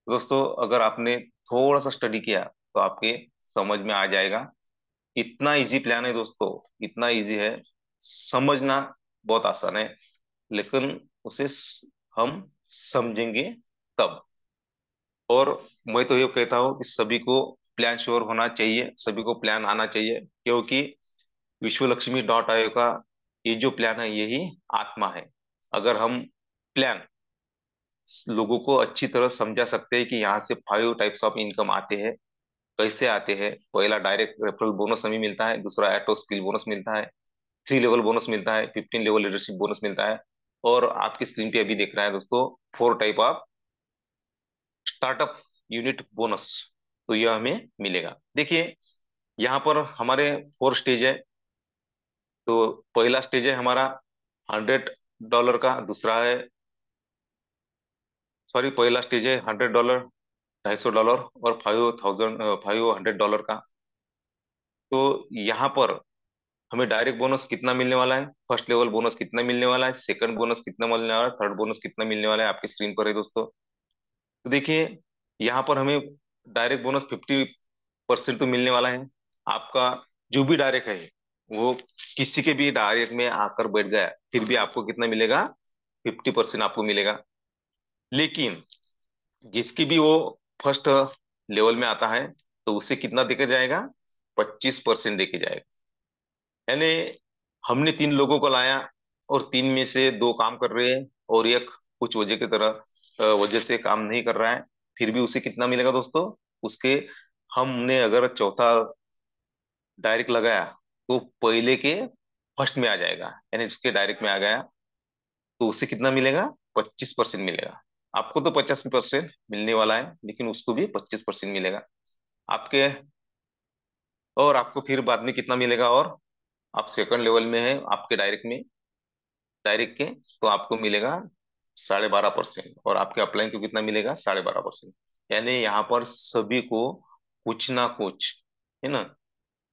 दोस्तों अगर आपने थोड़ा सा स्टडी किया तो आपके समझ में आ जाएगा। इतना इजी प्लान है दोस्तों, इतना इजी है, समझना बहुत आसान है, लेकिन हम समझेंगे तब। और मैं तो ये कहता हूँ कि सभी को प्लान श्योर होना चाहिए, सभी को प्लान आना चाहिए, क्योंकि विश्वलक्ष्मी का ये जो प्लान है यही आत्मा है। अगर हम प्लान लोगों को अच्छी तरह समझा सकते हैं कि यहाँ से 5 टाइप्स ऑफ इनकम आते हैं, कैसे आते हैं। पहला डायरेक्ट रेफरल बोनस हमें मिलता है, दूसरा एटो स्किल बोनस मिलता है, 3 लेवल बोनस मिलता है, 15 लेवल लीडरशिप बोनस मिलता है, और आपकी स्क्रीन पे अभी देख रहा है दोस्तों 4 type of startup unit bonus. तो यह हमें मिलेगा। देखिए, यहाँ पर हमारे 4 स्टेज है। तो पहला स्टेज है हमारा $100 का, दूसरा है, सॉरी, पहला स्टेज है $100, $250 और 500 का। तो यहाँ पर हमें डायरेक्ट बोनस कितना मिलने वाला है, फर्स्ट लेवल बोनस कितना मिलने वाला है, सेकंड बोनस कितना मिलने वाला है, थर्ड बोनस कितना मिलने वाला है, आपकी स्क्रीन पर है दोस्तों। तो देखिए, यहाँ पर हमें डायरेक्ट बोनस 50% तो मिलने वाला है। आपका जो भी डायरेक्ट है वो किसी के भी डायरेक्ट में आकर बैठ गया, फिर भी आपको कितना मिलेगा, 50% आपको मिलेगा। लेकिन जिसकी भी वो फर्स्ट लेवल में आता है, तो उसे कितना देके जाएगा, 25% देके जाएगा। यानी हमने 3 लोगों को लाया, और 3 में से 2 काम कर रहे हैं, और एक कुछ वजह से काम नहीं कर रहा है, फिर भी उसे कितना मिलेगा दोस्तों, उसके, हमने अगर चौथा डायरेक्ट लगाया तो पहले के फर्स्ट में आ जाएगा, यानी उसके डायरेक्ट में आ गया, तो उसे कितना मिलेगा, 25% मिलेगा। आपको तो 50% मिलने वाला है, लेकिन उसको भी 25% मिलेगा आपके। और आपको फिर बाद में कितना मिलेगा, और आप सेकंड लेवल में है आपके डायरेक्ट के, तो आपको मिलेगा 12.5%, और आपके अपलाइन को कितना मिलेगा, 12.5%। यानी यहाँ पर सभी को कुछ ना कुछ, है ना,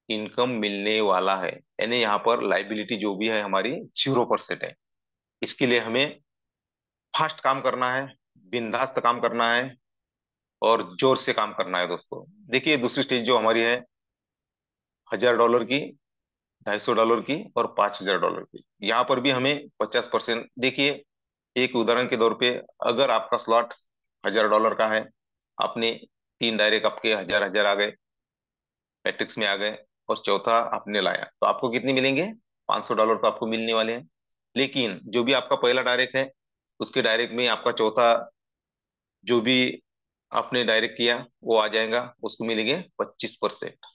इनकम मिलने वाला है। यानी यहाँ पर लाइबिलिटी जो भी है हमारी 0% है। इसके लिए हमें फास्ट काम करना है, बिंदास्त काम करना है, और जोर से काम करना है दोस्तों। देखिए, दूसरी स्टेज जो हमारी है, $1,000 की, $250 की, और $5,000 की, यहाँ पर भी हमें 50%। देखिए, एक उदाहरण के तौर पे, अगर आपका स्लॉट $1,000 का है, आपने 3 डायरेक्ट आपके 1,000 आ गए, मैट्रिक्स में आ गए, और चौथा आपने लाया, तो आपको कितने मिलेंगे, $500 तो आपको मिलने वाले हैं। लेकिन जो भी आपका पहला डायरेक्ट है, उसके डायरेक्ट में आपका चौथा जो भी आपने डायरेक्ट किया वो आ जाएगा, उसको मिलेंगे 25%।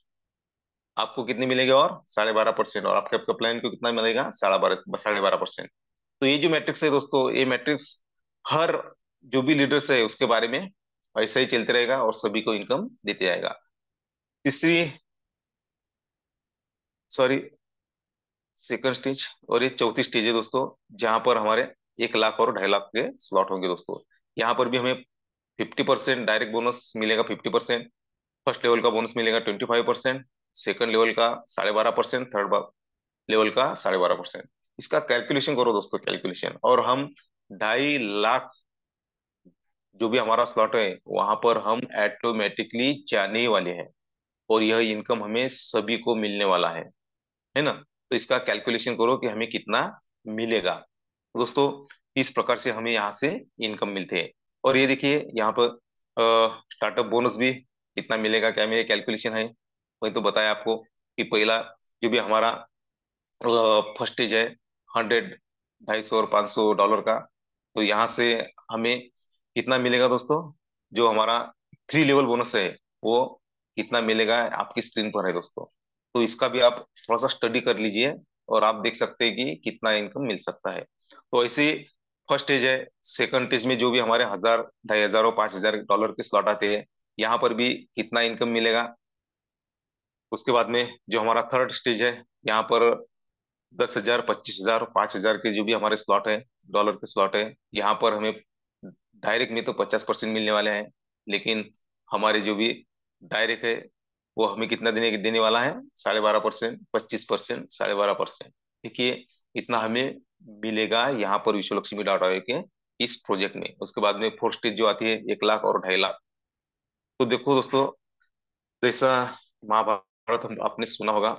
आपको कितने मिलेंगे, और 12.5%, और आपके आपके प्लान को कितना मिलेगा, 12.5%। तो ये जो मैट्रिक्स है दोस्तों, ये मैट्रिक्स हर जो भी लीडर्स है उसके बारे में ऐसा ही चलते रहेगा, और सभी को इनकम देते जाएगा। तीसरी, सॉरी, सेकंड स्टेज, और ये चौथी स्टेज है दोस्तों, जहां पर हमारे 1 लाख और 2.5 लाख के स्लॉट होंगे दोस्तों। यहाँ पर भी हमें 50% डायरेक्ट बोनस मिलेगा, 50%। फर्स्ट लेवल का बोनस मिलेगा 25%, सेकंड लेवल का 12.5%, थर्ड लेवल का 12.5%। इसका कैलकुलेशन करो दोस्तों, कैलकुलेशन। और हम 2.5 लाख जो भी हमारा स्लॉट है वहां पर हम ऑटोमेटिकली जाने ही वाले हैं, और यह इनकम हमें सभी को मिलने वाला है ना। तो इसका कैलकुलेशन करो कि हमें कितना मिलेगा। तो दोस्तों इस प्रकार से हमें यहाँ से इनकम मिलते हैं। और ये देखिए यहाँ पर स्टार्टअप बोनस भी कितना मिलेगा, क्या मेरे कैलकुलेशन है वही तो बताया आपको कि पहला जो भी हमारा फर्स्ट स्टेज है 100, 250 और $500 का। तो यहाँ से हमें कितना मिलेगा दोस्तों, जो हमारा 3 लेवल बोनस है वो कितना मिलेगा आपकी स्क्रीन पर है दोस्तों। तो इसका भी आप थोड़ा सा स्टडी कर लीजिए और आप देख सकते हैं कि कितना इनकम मिल सकता है। तो ऐसे फर्स्ट स्टेज है, सेकंड स्टेज में जो भी हमारे 1,000, 2,500 और $5,000 के स्लॉट आते हैं, यहाँ पर भी कितना इनकम मिलेगा। उसके बाद में जो हमारा थर्ड स्टेज है, यहाँ पर 10,000, 25,000, 5,000 के जो भी हमारे स्लॉट है, डॉलर के स्लॉट है, यहाँ पर हमें डायरेक्ट में तो 50% मिलने वाले हैं। लेकिन हमारे जो भी डायरेक्ट है वो हमें कितना देने देने वाला है, 12.5%, 25%, 12.5%। देखिए इतना हमें मिलेगा यहाँ पर विश्व लक्ष्मी डॉट आयोग के इस प्रोजेक्ट में। उसके बाद में फोर्थ स्टेज जो आती है 1 लाख और 2.5 लाख। तो देखो दोस्तों, जैसा महाभारत हम आपने सुना होगा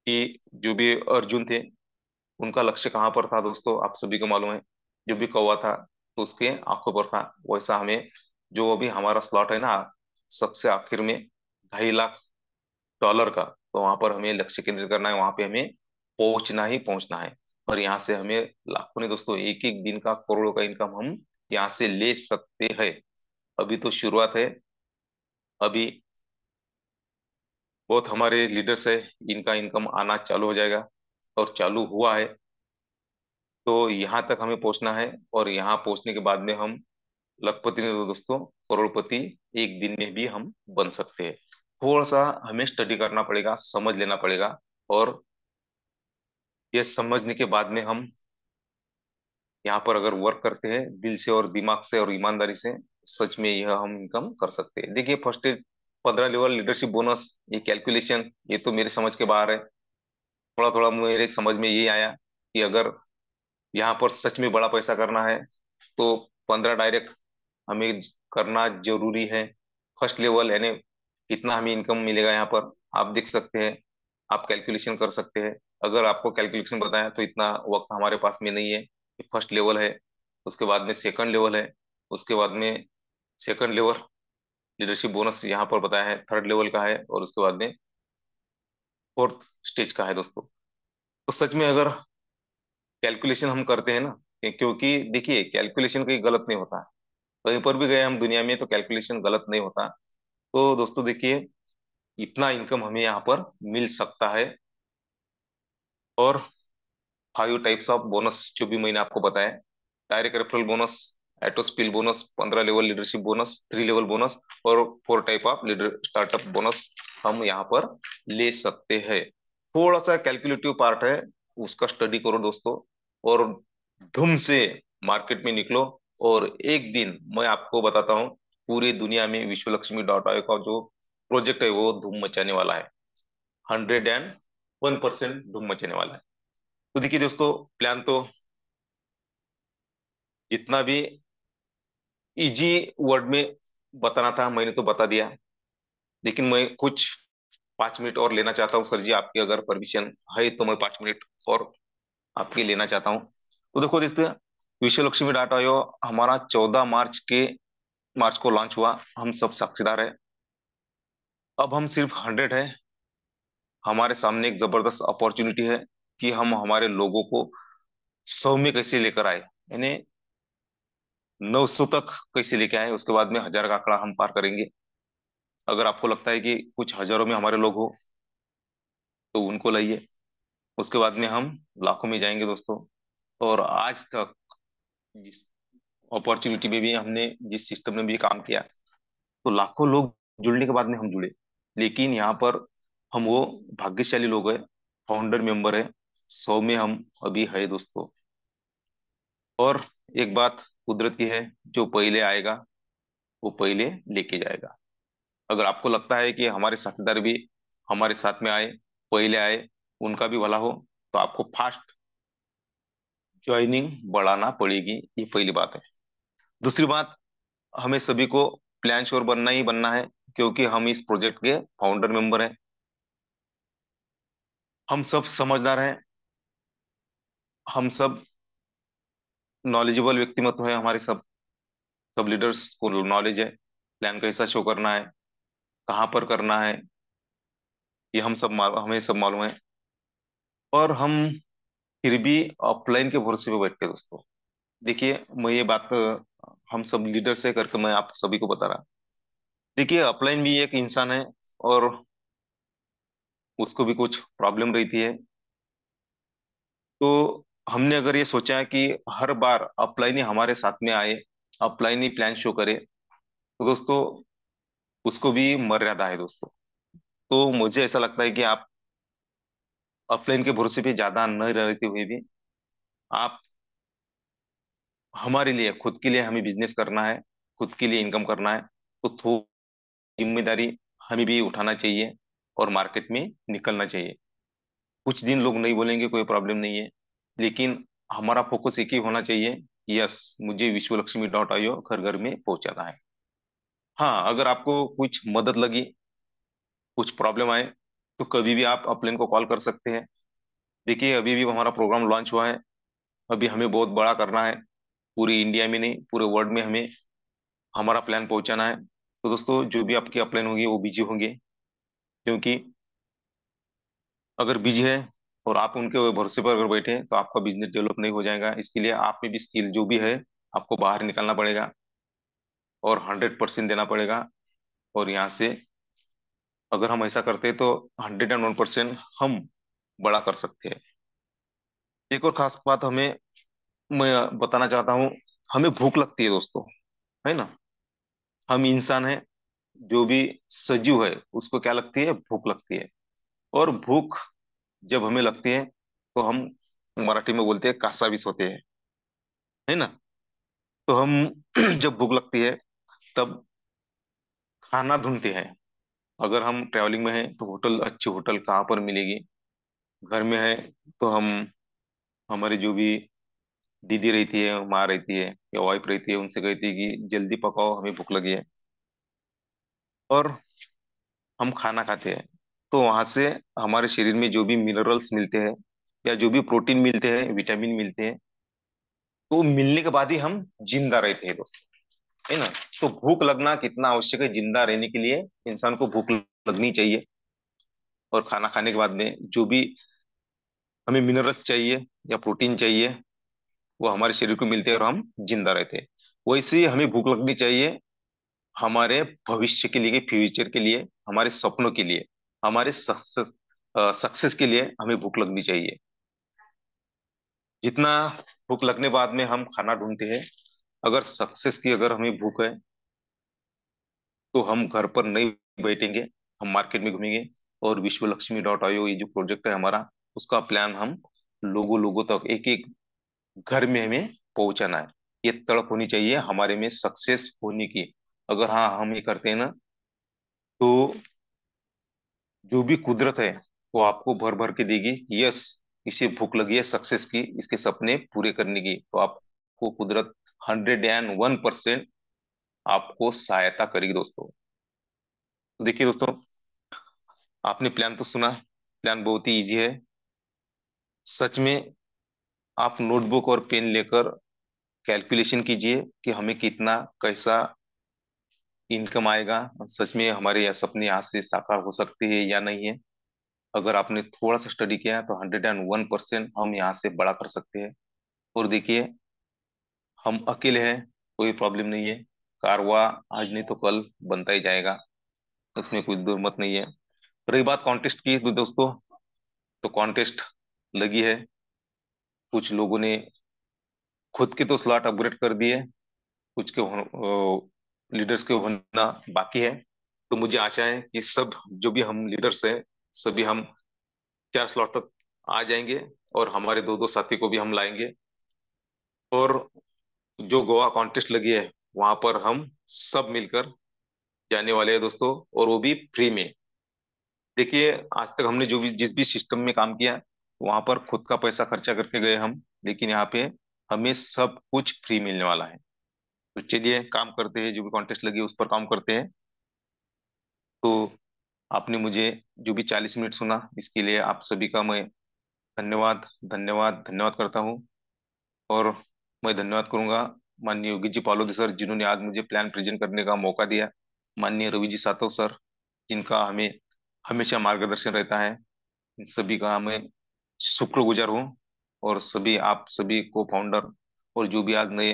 कि जो भी अर्जुन थे उनका लक्ष्य कहाँ पर था दोस्तों, आप सभी को मालूम है। जो भी कौवा था तो उसके आंखों पर था। वैसा हमें जो अभी हमारा स्लॉट है ना सबसे आखिर में $2.5 लाख का, तो वहां पर हमें लक्ष्य केंद्रित करना है, वहां पे हमें पहुंचना ही पहुंचना है। और यहाँ से हमें लाखों नहीं दोस्तों, एक एक दिन का करोड़ों का इनकम हम यहाँ से ले सकते हैं। अभी तो शुरुआत है, अभी बहुत हमारे लीडर्स है, इनका इनकम आना चालू हो जाएगा और चालू हुआ है। तो यहाँ तक हमें पहुंचना है, और यहाँ पहुंचने के बाद में हम लखपति नहीं तो दोस्तों करोड़पति एक दिन में भी हम बन सकते हैं। थोड़ा सा हमें स्टडी करना पड़ेगा, समझ लेना पड़ेगा। और ये समझने के बाद में हम यहाँ पर अगर वर्क करते हैं दिल से और दिमाग से और ईमानदारी से, सच में यह हम इनकम कर सकते हैं। देखिए first is 15 level leadership bonus, ये कैलकुलेशन ये तो मेरे समझ के बाहर है। थोड़ा थोड़ा मेरे समझ में ये आया कि अगर यहाँ पर सच में बड़ा पैसा करना है तो 15 डायरेक्ट हमें करना जरूरी है। फर्स्ट लेवल यानी कितना हमें इनकम मिलेगा यहाँ पर आप देख सकते हैं, आप कैलकुलेशन कर सकते हैं। अगर आपको कैलकुलेशन बताया तो इतना वक्त हमारे पास में नहीं है। फर्स्ट लेवल है, उसके बाद में सेकंड लेवल है, उसके बाद में सेकंड लेवल लीडरशिप बोनस यहाँ पर बताया है, थर्ड लेवल का है, और उसके बाद में फोर्थ स्टेज का है दोस्तों। तो सच में अगर कैलकुलेशन हम करते हैं ना, क्योंकि देखिए कैलकुलेशन कहीं गलत नहीं होता, कहीं पर भी गए हम दुनिया में तो कैलकुलेशन गलत नहीं होता। तो दोस्तों देखिए इतना इनकम हमें यहाँ पर मिल सकता है। और 5 टाइप्स ऑफ बोनस जो भी मैंने आपको बताया, डायरेक्ट रेफरल बोनस, एटोस्पिल bonus, 15 level leadership bonus, 3 level bonus, और 4 type of leader startup bonus हम यहाँ पर ले सकते हैं। थोड़ा सा कैलकुलेटिव पार्ट है, उसका स्टडी करो दोस्तों, और धूम से मार्केट में निकलो। और एक दिन मैं आपको बताता हूँ पूरी दुनिया में विश्व लक्ष्मी डॉट आयो का जो प्रोजेक्ट है वो धूम मचाने वाला है, 101% धूम मचाने वाला है। तो देखिए दोस्तों, प्लान तो जितना भी इजी वर्ड में बताना था मैंने तो बता दिया। लेकिन मैं कुछ 5 मिनट और लेना चाहता हूँ सर जी, आपकी अगर परमिशन है तो मैं 5 मिनट और आपके लेना चाहता हूँ। तो देखो दोस्तों, विश्व लक्ष्मी डाटा आयोग हमारा 14 मार्च को लॉन्च हुआ, हम सब साक्षीदार है। अब हम सिर्फ 100 है, हमारे सामने एक जबरदस्त अपॉर्चुनिटी है कि हम हमारे लोगों को 100 में कैसे लेकर आए, यानी 900 तक कैसे लेके आए, उसके बाद में 1,000 का आंकड़ा हम पार करेंगे। अगर आपको लगता है कि कुछ हजारों में हमारे लोग हो तो उनको लाइए, उसके बाद में हम लाखों में जाएंगे दोस्तों। और आज तक जिस अपॉर्चुनिटी में भी हमने जिस सिस्टम में भी काम किया तो लाखों लोग जुड़ने के बाद में हम जुड़े। लेकिन यहाँ पर हम वो भाग्यशाली लोग हैं, फाउंडर मेंबर है, 100 में हम अभी है दोस्तों। और एक बात कुदरत की है, जो पहले आएगा वो पहले लेके जाएगा। अगर आपको लगता है कि हमारे साथीदार भी हमारे साथ में आए, पहले आए, उनका भी भला हो, तो आपको फास्ट ज्वाइनिंग बढ़ाना पड़ेगी। ये पहली बात है। दूसरी बात, हमें सभी को प्लान श्योर बनना ही बनना है, क्योंकि हम इस प्रोजेक्ट के फाउंडर मेंबर हैं। हम सब समझदार हैं, हम सब नॉलेजेबल व्यक्तिमत्व हैं, हमारे सब सब लीडर्स को नॉलेज है प्लान कैसा शो करना है, कहाँ पर करना है। ये हमें सब मालूम है। और हम फिर भी ऑफलाइन के भरोसे पे बैठते हैं दोस्तों। देखिए, मैं ये बात हम सब लीडर से करके मैं आप सभी को बता रहा। देखिए, ऑफलाइन भी एक इंसान है, और उसको भी कुछ प्रॉब्लम रहती है। तो हमने अगर ये सोचा है कि हर बार ऑफलाइन ही हमारे साथ में आए, ऑफलाइन ही प्लान शो करे, तो दोस्तों उसको भी मर्यादा है दोस्तों। तो मुझे ऐसा लगता है कि आप ऑफलाइन के भरोसे पे ज्यादा न रहते हुए भी, आप हमारे लिए, खुद के लिए हमें बिजनेस करना है, खुद के लिए इनकम करना है, तो थोड़ी जिम्मेदारी हमें भी उठाना चाहिए और मार्केट में निकलना चाहिए। कुछ दिन लोग नहीं बोलेंगे, कोई प्रॉब्लम नहीं है, लेकिन हमारा फोकस एक ही होना चाहिए। यस, मुझे विश्वलक्ष्मी.io घर घर में पहुंचाना है। हाँ, अगर आपको कुछ मदद लगी, कुछ प्रॉब्लम आए, तो कभी भी आप अपलेन को कॉल कर सकते हैं। देखिए, अभी भी हमारा प्रोग्राम लॉन्च हुआ है, अभी हमें बहुत बड़ा करना है। पूरी इंडिया में नहीं, पूरे वर्ल्ड में हमें हमारा प्लान पहुंचाना है। तो दोस्तों, जो भी आपकी अपलाइन होगी वो बिजी होंगे, क्योंकि अगर बिजी है और आप उनके भरोसे पर अगर बैठे तो आपका बिजनेस डेवलप नहीं हो जाएगा। इसके लिए आप में भी स्किल जो भी है, आपको बाहर निकालना पड़ेगा और 100% देना पड़ेगा। और यहाँ से अगर हम ऐसा करते हैं तो 101% हम बड़ा कर सकते हैं। एक और खास बात मैं बताना चाहता हूँ, हमें भूख लगती है दोस्तों, है ना। हम इंसान हैं, जो भी सजीव है उसको क्या लगती है, भूख लगती है। और भूख जब हमें लगती है, तो हम मराठी में बोलते हैं कासावीस होते हैं, है ना। तो हम जब भूख लगती है, तब खाना ढूंढते हैं। अगर हम ट्रैवलिंग में हैं तो होटल, अच्छी होटल कहाँ पर मिलेगी। घर में है तो हम, हमारी जो भी दीदी रहती है, माँ रहती है या वाइफ रहती है, उनसे कहती है कि जल्दी पकाओ, हमें भूख लगी है। और हम खाना खाते हैं, तो वहां से हमारे शरीर में जो भी मिनरल्स मिलते हैं, या जो भी प्रोटीन मिलते हैं, विटामिन मिलते हैं, तो मिलने के बाद ही हम जिंदा रहते हैं दोस्तों, है ना। तो भूख लगना कितना आवश्यक है जिंदा रहने के लिए। इंसान को भूख लगनी चाहिए, और खाना खाने के बाद में जो भी हमें मिनरल्स चाहिए या प्रोटीन चाहिए, वो हमारे शरीर को मिलते हैं और हम जिंदा रहते हैं। वैसे ही हमें भूख लगनी चाहिए हमारे भविष्य के लिए, फ्यूचर के लिए, हमारे सपनों के लिए, हमारे सक्सेस सक्सेस के लिए हमें भूख लगनी चाहिए। जितना भूख लगने बाद में हम खाना ढूंढते हैं, अगर सक्सेस की अगर हमें भूख है, तो हम घर पर नहीं बैठेंगे, हम मार्केट में घूमेंगे। और विश्वलक्ष्मी.io ये जो प्रोजेक्ट है हमारा, उसका प्लान हम लोगों लोगों तक, एक एक घर में हमें पहुंचाना है। ये तड़प होनी चाहिए हमारे में सक्सेस होने की। अगर हाँ हम ये करते हैं ना, तो जो भी कुदरत है वो आपको भर भर के देगी। यस, इसे भूख लगी है सक्सेस की, इसके सपने पूरे करने की, तो आपको कुदरत 101% आपको सहायता करेगी दोस्तों। तो देखिए दोस्तों, आपने प्लान तो सुना, प्लान बहुत ही इजी है। सच में आप नोटबुक और पेन लेकर कैलकुलेशन कीजिए कि हमें कितना, कैसा इनकम आएगा, और सच में हमारे यह सपने यहाँ से साकार हो सकते हैं या नहीं है। अगर आपने थोड़ा सा स्टडी किया है तो 101% हम यहाँ से बड़ा कर सकते हैं। और देखिए, हम अकेले हैं, कोई प्रॉब्लम नहीं है। कारवा आज नहीं तो कल बनता ही जाएगा, इसमें कोई दो मत नहीं है। रही बात कॉन्टेस्ट की, तो दोस्तों, तो कॉन्टेस्ट लगी है। कुछ लोगों ने खुद के तो स्लॉट अपग्रेड कर दिए, कुछ के लीडर्स के होना बाकी है। तो मुझे आशा है कि सब जो भी हम लीडर्स हैं, सभी हम 4 स्लॉट तक आ जाएंगे, और हमारे दो दो साथी को भी हम लाएंगे। और जो गोवा कॉन्टेस्ट लगी है वहां पर हम सब मिलकर जाने वाले हैं दोस्तों, और वो भी फ्री में। देखिए, आज तक हमने जो भी जिस भी सिस्टम में काम किया वहां पर खुद का पैसा खर्चा करके गए हम, लेकिन यहाँ पे हमें सब कुछ फ्री मिलने वाला है। तो चलिए काम करते हैं, जो भी कॉन्टेस्ट लगी है उस पर काम करते हैं। तो आपने मुझे जो भी 40 मिनट सुना, इसके लिए आप सभी का मैं धन्यवाद धन्यवाद धन्यवाद करता हूँ। और मैं धन्यवाद करूंगा माननीय योगी जी पालोदी सर, जिन्होंने आज मुझे प्लान प्रेजेंट करने का मौका दिया। माननीय रवि जी सातव सर, जिनका हमें हमेशा मार्गदर्शन रहता है। इन सभी का मैं शुक्रगुजार हूँ। और सभी आप सभी को फाउंडर और जो भी आज नए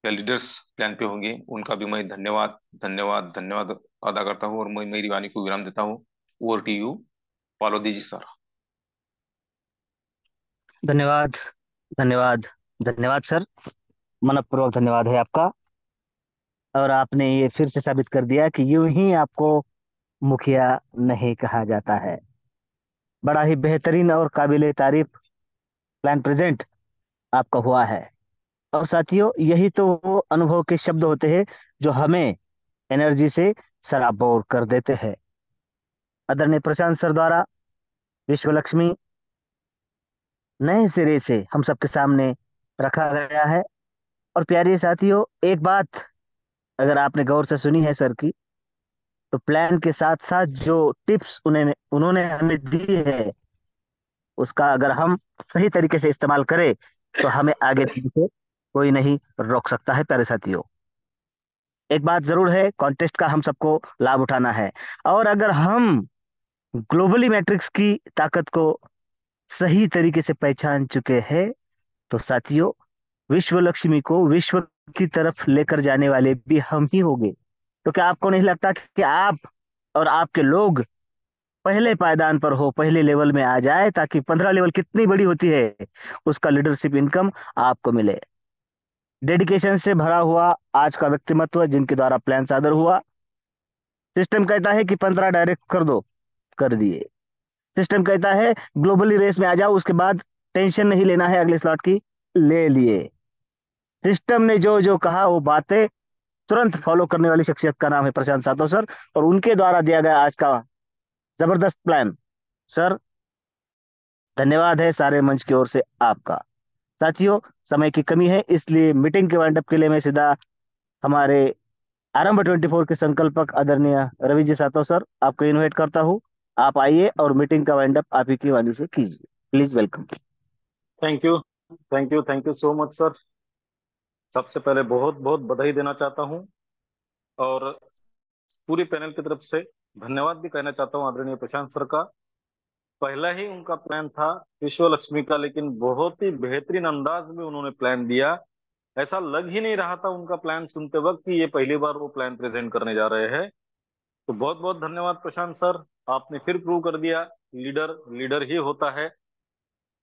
लीडर्स प्लान पे होंगे, उनका भी मैं धन्यवाद धन्यवाद धन्यवाद अदा करता हूँ, और मैं मेरी वाणी को विराम देता हूँ। Over to you Palodi ji sir. धन्यवाद, धन्यवाद, धन्यवाद सर। मनपूर्वक धन्यवाद है आपका। और आपने ये फिर से साबित कर दिया कि यूं ही आपको मुखिया नहीं कहा जाता है। बड़ा ही बेहतरीन और काबिले तारीफ प्लान प्रेजेंट आपका हुआ है। और साथियों, यही तो वो अनुभव के शब्द होते हैं जो हमें एनर्जी से सराबोर कर देते हैं। आदरणीय प्रशांत सर द्वारा विश्व लक्ष्मी नए सिरे से हम सबके सामने रखा गया है। और प्यारे साथियों, एक बात अगर आपने गौर से सुनी है सर की, तो प्लान के साथ साथ जो टिप्स उन्होंने उन्होंने हमें दी है, उसका अगर हम सही तरीके से इस्तेमाल करें तो हमें आगे से कोई नहीं रोक सकता है। प्यारे साथियों, एक बात जरूर है, कॉन्टेस्ट का हम सबको लाभ उठाना है। और अगर हम ग्लोबली मैट्रिक्स की ताकत को सही तरीके से पहचान चुके हैं, तो साथियों, विश्व लक्ष्मी को विश्व की तरफ लेकर जाने वाले भी हम ही होंगे। तो क्या आपको नहीं लगता कि आप और आपके लोग पहले पायदान पर हो, पहले लेवल में आ जाए, ताकि 15 लेवल कितनी बड़ी होती है उसका लीडरशिप इनकम आपको मिले। डेडिकेशन से भरा हुआ आज का व्यक्तिमत्व जिनके द्वारा प्लान सादर हुआ। सिस्टम कहता है कि 15 डायरेक्ट कर दो, कर दिए। सिस्टम कहता है ग्लोबली रेस में आ जाओ, उसके बाद टेंशन नहीं लेना है अगले स्लॉट की, ले लिए। सिस्टम ने जो जो कहा वो बातें तुरंत फॉलो करने वाली शख्सियत का नाम है प्रशांत सातव सर। और उनके द्वारा दिया गया आज का जबरदस्त प्लान, सर, धन्यवाद है सारे मंच की ओर से आपका। साथियों, समय की कमी है, इसलिए मीटिंग के वाइंड अप के लिए मैं सीधा हमारे आरंभ 24 के संकल्पक आदरणीय रवि जी सातव सर आपको इनवाइट करता हूँ। आप आइए और मीटिंग का वाइंड अप आप ही की वाणी से कीजिए। Please welcome. Thank you, thank you, thank you so much sir. सबसे पहले बहुत बहुत बधाई देना चाहता हूँ, और पूरी पैनल की तरफ से धन्यवाद भी कहना चाहता हूँ आदरणीय प्रशांत सर का। पहला ही उनका प्लान था विश्व लक्ष्मी का, लेकिन बहुत ही बेहतरीन अंदाज में उन्होंने प्लान दिया। ऐसा लग ही नहीं रहा था उनका प्लान सुनते वक्त कि ये पहली बार वो प्लान प्रेजेंट करने जा रहे हैं। तो बहुत बहुत धन्यवाद प्रशांत सर। आपने फिर प्रूव कर दिया लीडर लीडर ही होता है।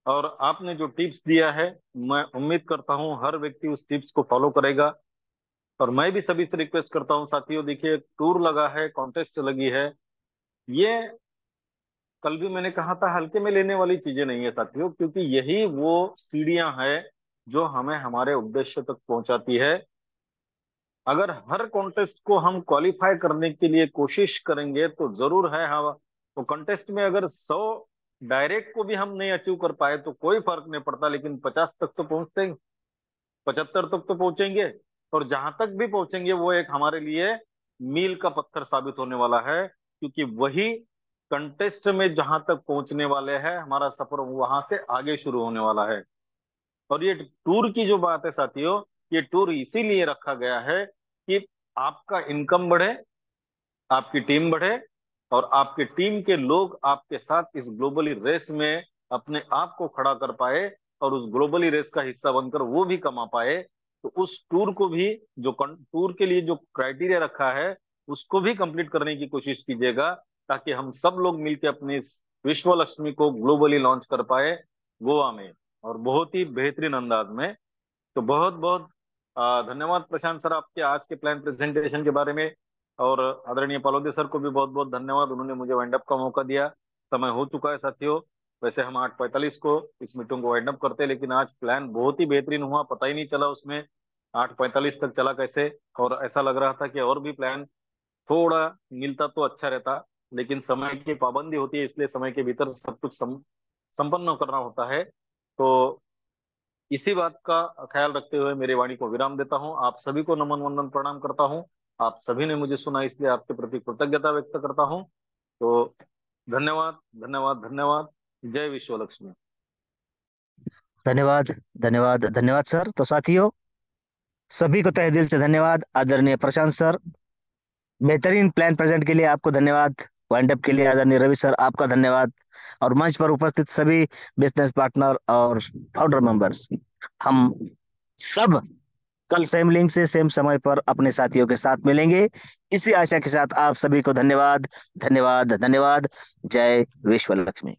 और आपने जो टिप्स दिया है, मैं उम्मीद करता हूँ हर व्यक्ति उस टिप्स को फॉलो करेगा। और मैं भी सभी से रिक्वेस्ट करता हूँ साथियों, देखिए टूर लगा है, कॉन्टेस्ट लगी है, ये कल भी मैंने कहा था हल्के में लेने वाली चीजें नहीं है साथियों, क्योंकि यही वो सीढ़ियां हैं जो हमें हमारे उद्देश्य तक पहुंचाती है। अगर हर कॉन्टेस्ट को हम क्वालिफाई करने के लिए कोशिश करेंगे तो जरूर है, हाँ, तो कॉन्टेस्ट में अगर 100 डायरेक्ट को भी हम नहीं अचीव कर पाए तो कोई फर्क नहीं पड़ता, लेकिन 50 तक तो पहुंचते हैं, 75 तक तो पहुंचेंगे। और जहां तक भी पहुंचेंगे वो एक हमारे लिए मील का पत्थर साबित होने वाला है, क्योंकि वही कंटेस्ट में जहां तक पहुंचने वाले हैं, हमारा सफर वहां से आगे शुरू होने वाला है। और ये टूर की जो बात है साथियों, ये टूर इसीलिए रखा गया है कि आपका इनकम बढ़े, आपकी टीम बढ़े, और आपके टीम के लोग आपके साथ इस ग्लोबली रेस में अपने आप को खड़ा कर पाए, और उस ग्लोबली रेस का हिस्सा बनकर वो भी कमा पाए। तो उस टूर को भी, जो टूर के लिए जो क्राइटेरिया रखा है, उसको भी कंप्लीट करने की कोशिश कीजिएगा, ताकि हम सब लोग मिलकर अपने इस विश्व लक्ष्मी को ग्लोबली लॉन्च कर पाए गोवा में, और बहुत ही बेहतरीन अंदाज में। तो बहुत बहुत धन्यवाद प्रशांत सर आपके आज के प्लान प्रेजेंटेशन के बारे में। और आदरणीय पालोदे सर को भी बहुत बहुत धन्यवाद, उन्होंने मुझे वाइंड अप का मौका दिया। समय हो चुका है साथियों। वैसे हम 8:45 को इस मीटिंग को वाइंड अप करते, लेकिन आज प्लान बहुत ही बेहतरीन हुआ, पता ही नहीं चला उसमें 8:45 तक चला कैसे। और ऐसा लग रहा था कि और भी प्लान थोड़ा मिलता तो अच्छा रहता, लेकिन समय की पाबंदी होती है, इसलिए समय के भीतर सब कुछ संपन्न करना होता है। तो इसी बात का ख्याल रखते हुए मेरी वाणी को विराम देता हूँ। आप सभी को नमन वंदन प्रणाम करता हूँ। आप सभी ने मुझे सुना, इसलिए आपके प्रति कृतज्ञता व्यक्त करता हूँ। तो धन्यवाद, धन्यवाद, धन्यवाद। जय विश्व लक्ष्मी। धन्यवाद, धन्यवाद, धन्यवाद सर। तो साथियों, सभी को तहे दिल से धन्यवाद। आदरणीय प्रशांत सर, बेहतरीन प्लान प्रेजेंट के लिए आपको धन्यवाद। वाइंड अप के लिए आदरणीय रवि सर, आपका धन्यवाद। और मंच पर उपस्थित सभी बिजनेस पार्टनर और फाउंडर मेंबर्स, हम सब कल सेम लिंक से सेम समय पर अपने साथियों के साथ मिलेंगे। इसी आशा के साथ आप सभी को धन्यवाद, धन्यवाद, धन्यवाद। जय विश्व लक्ष्मी।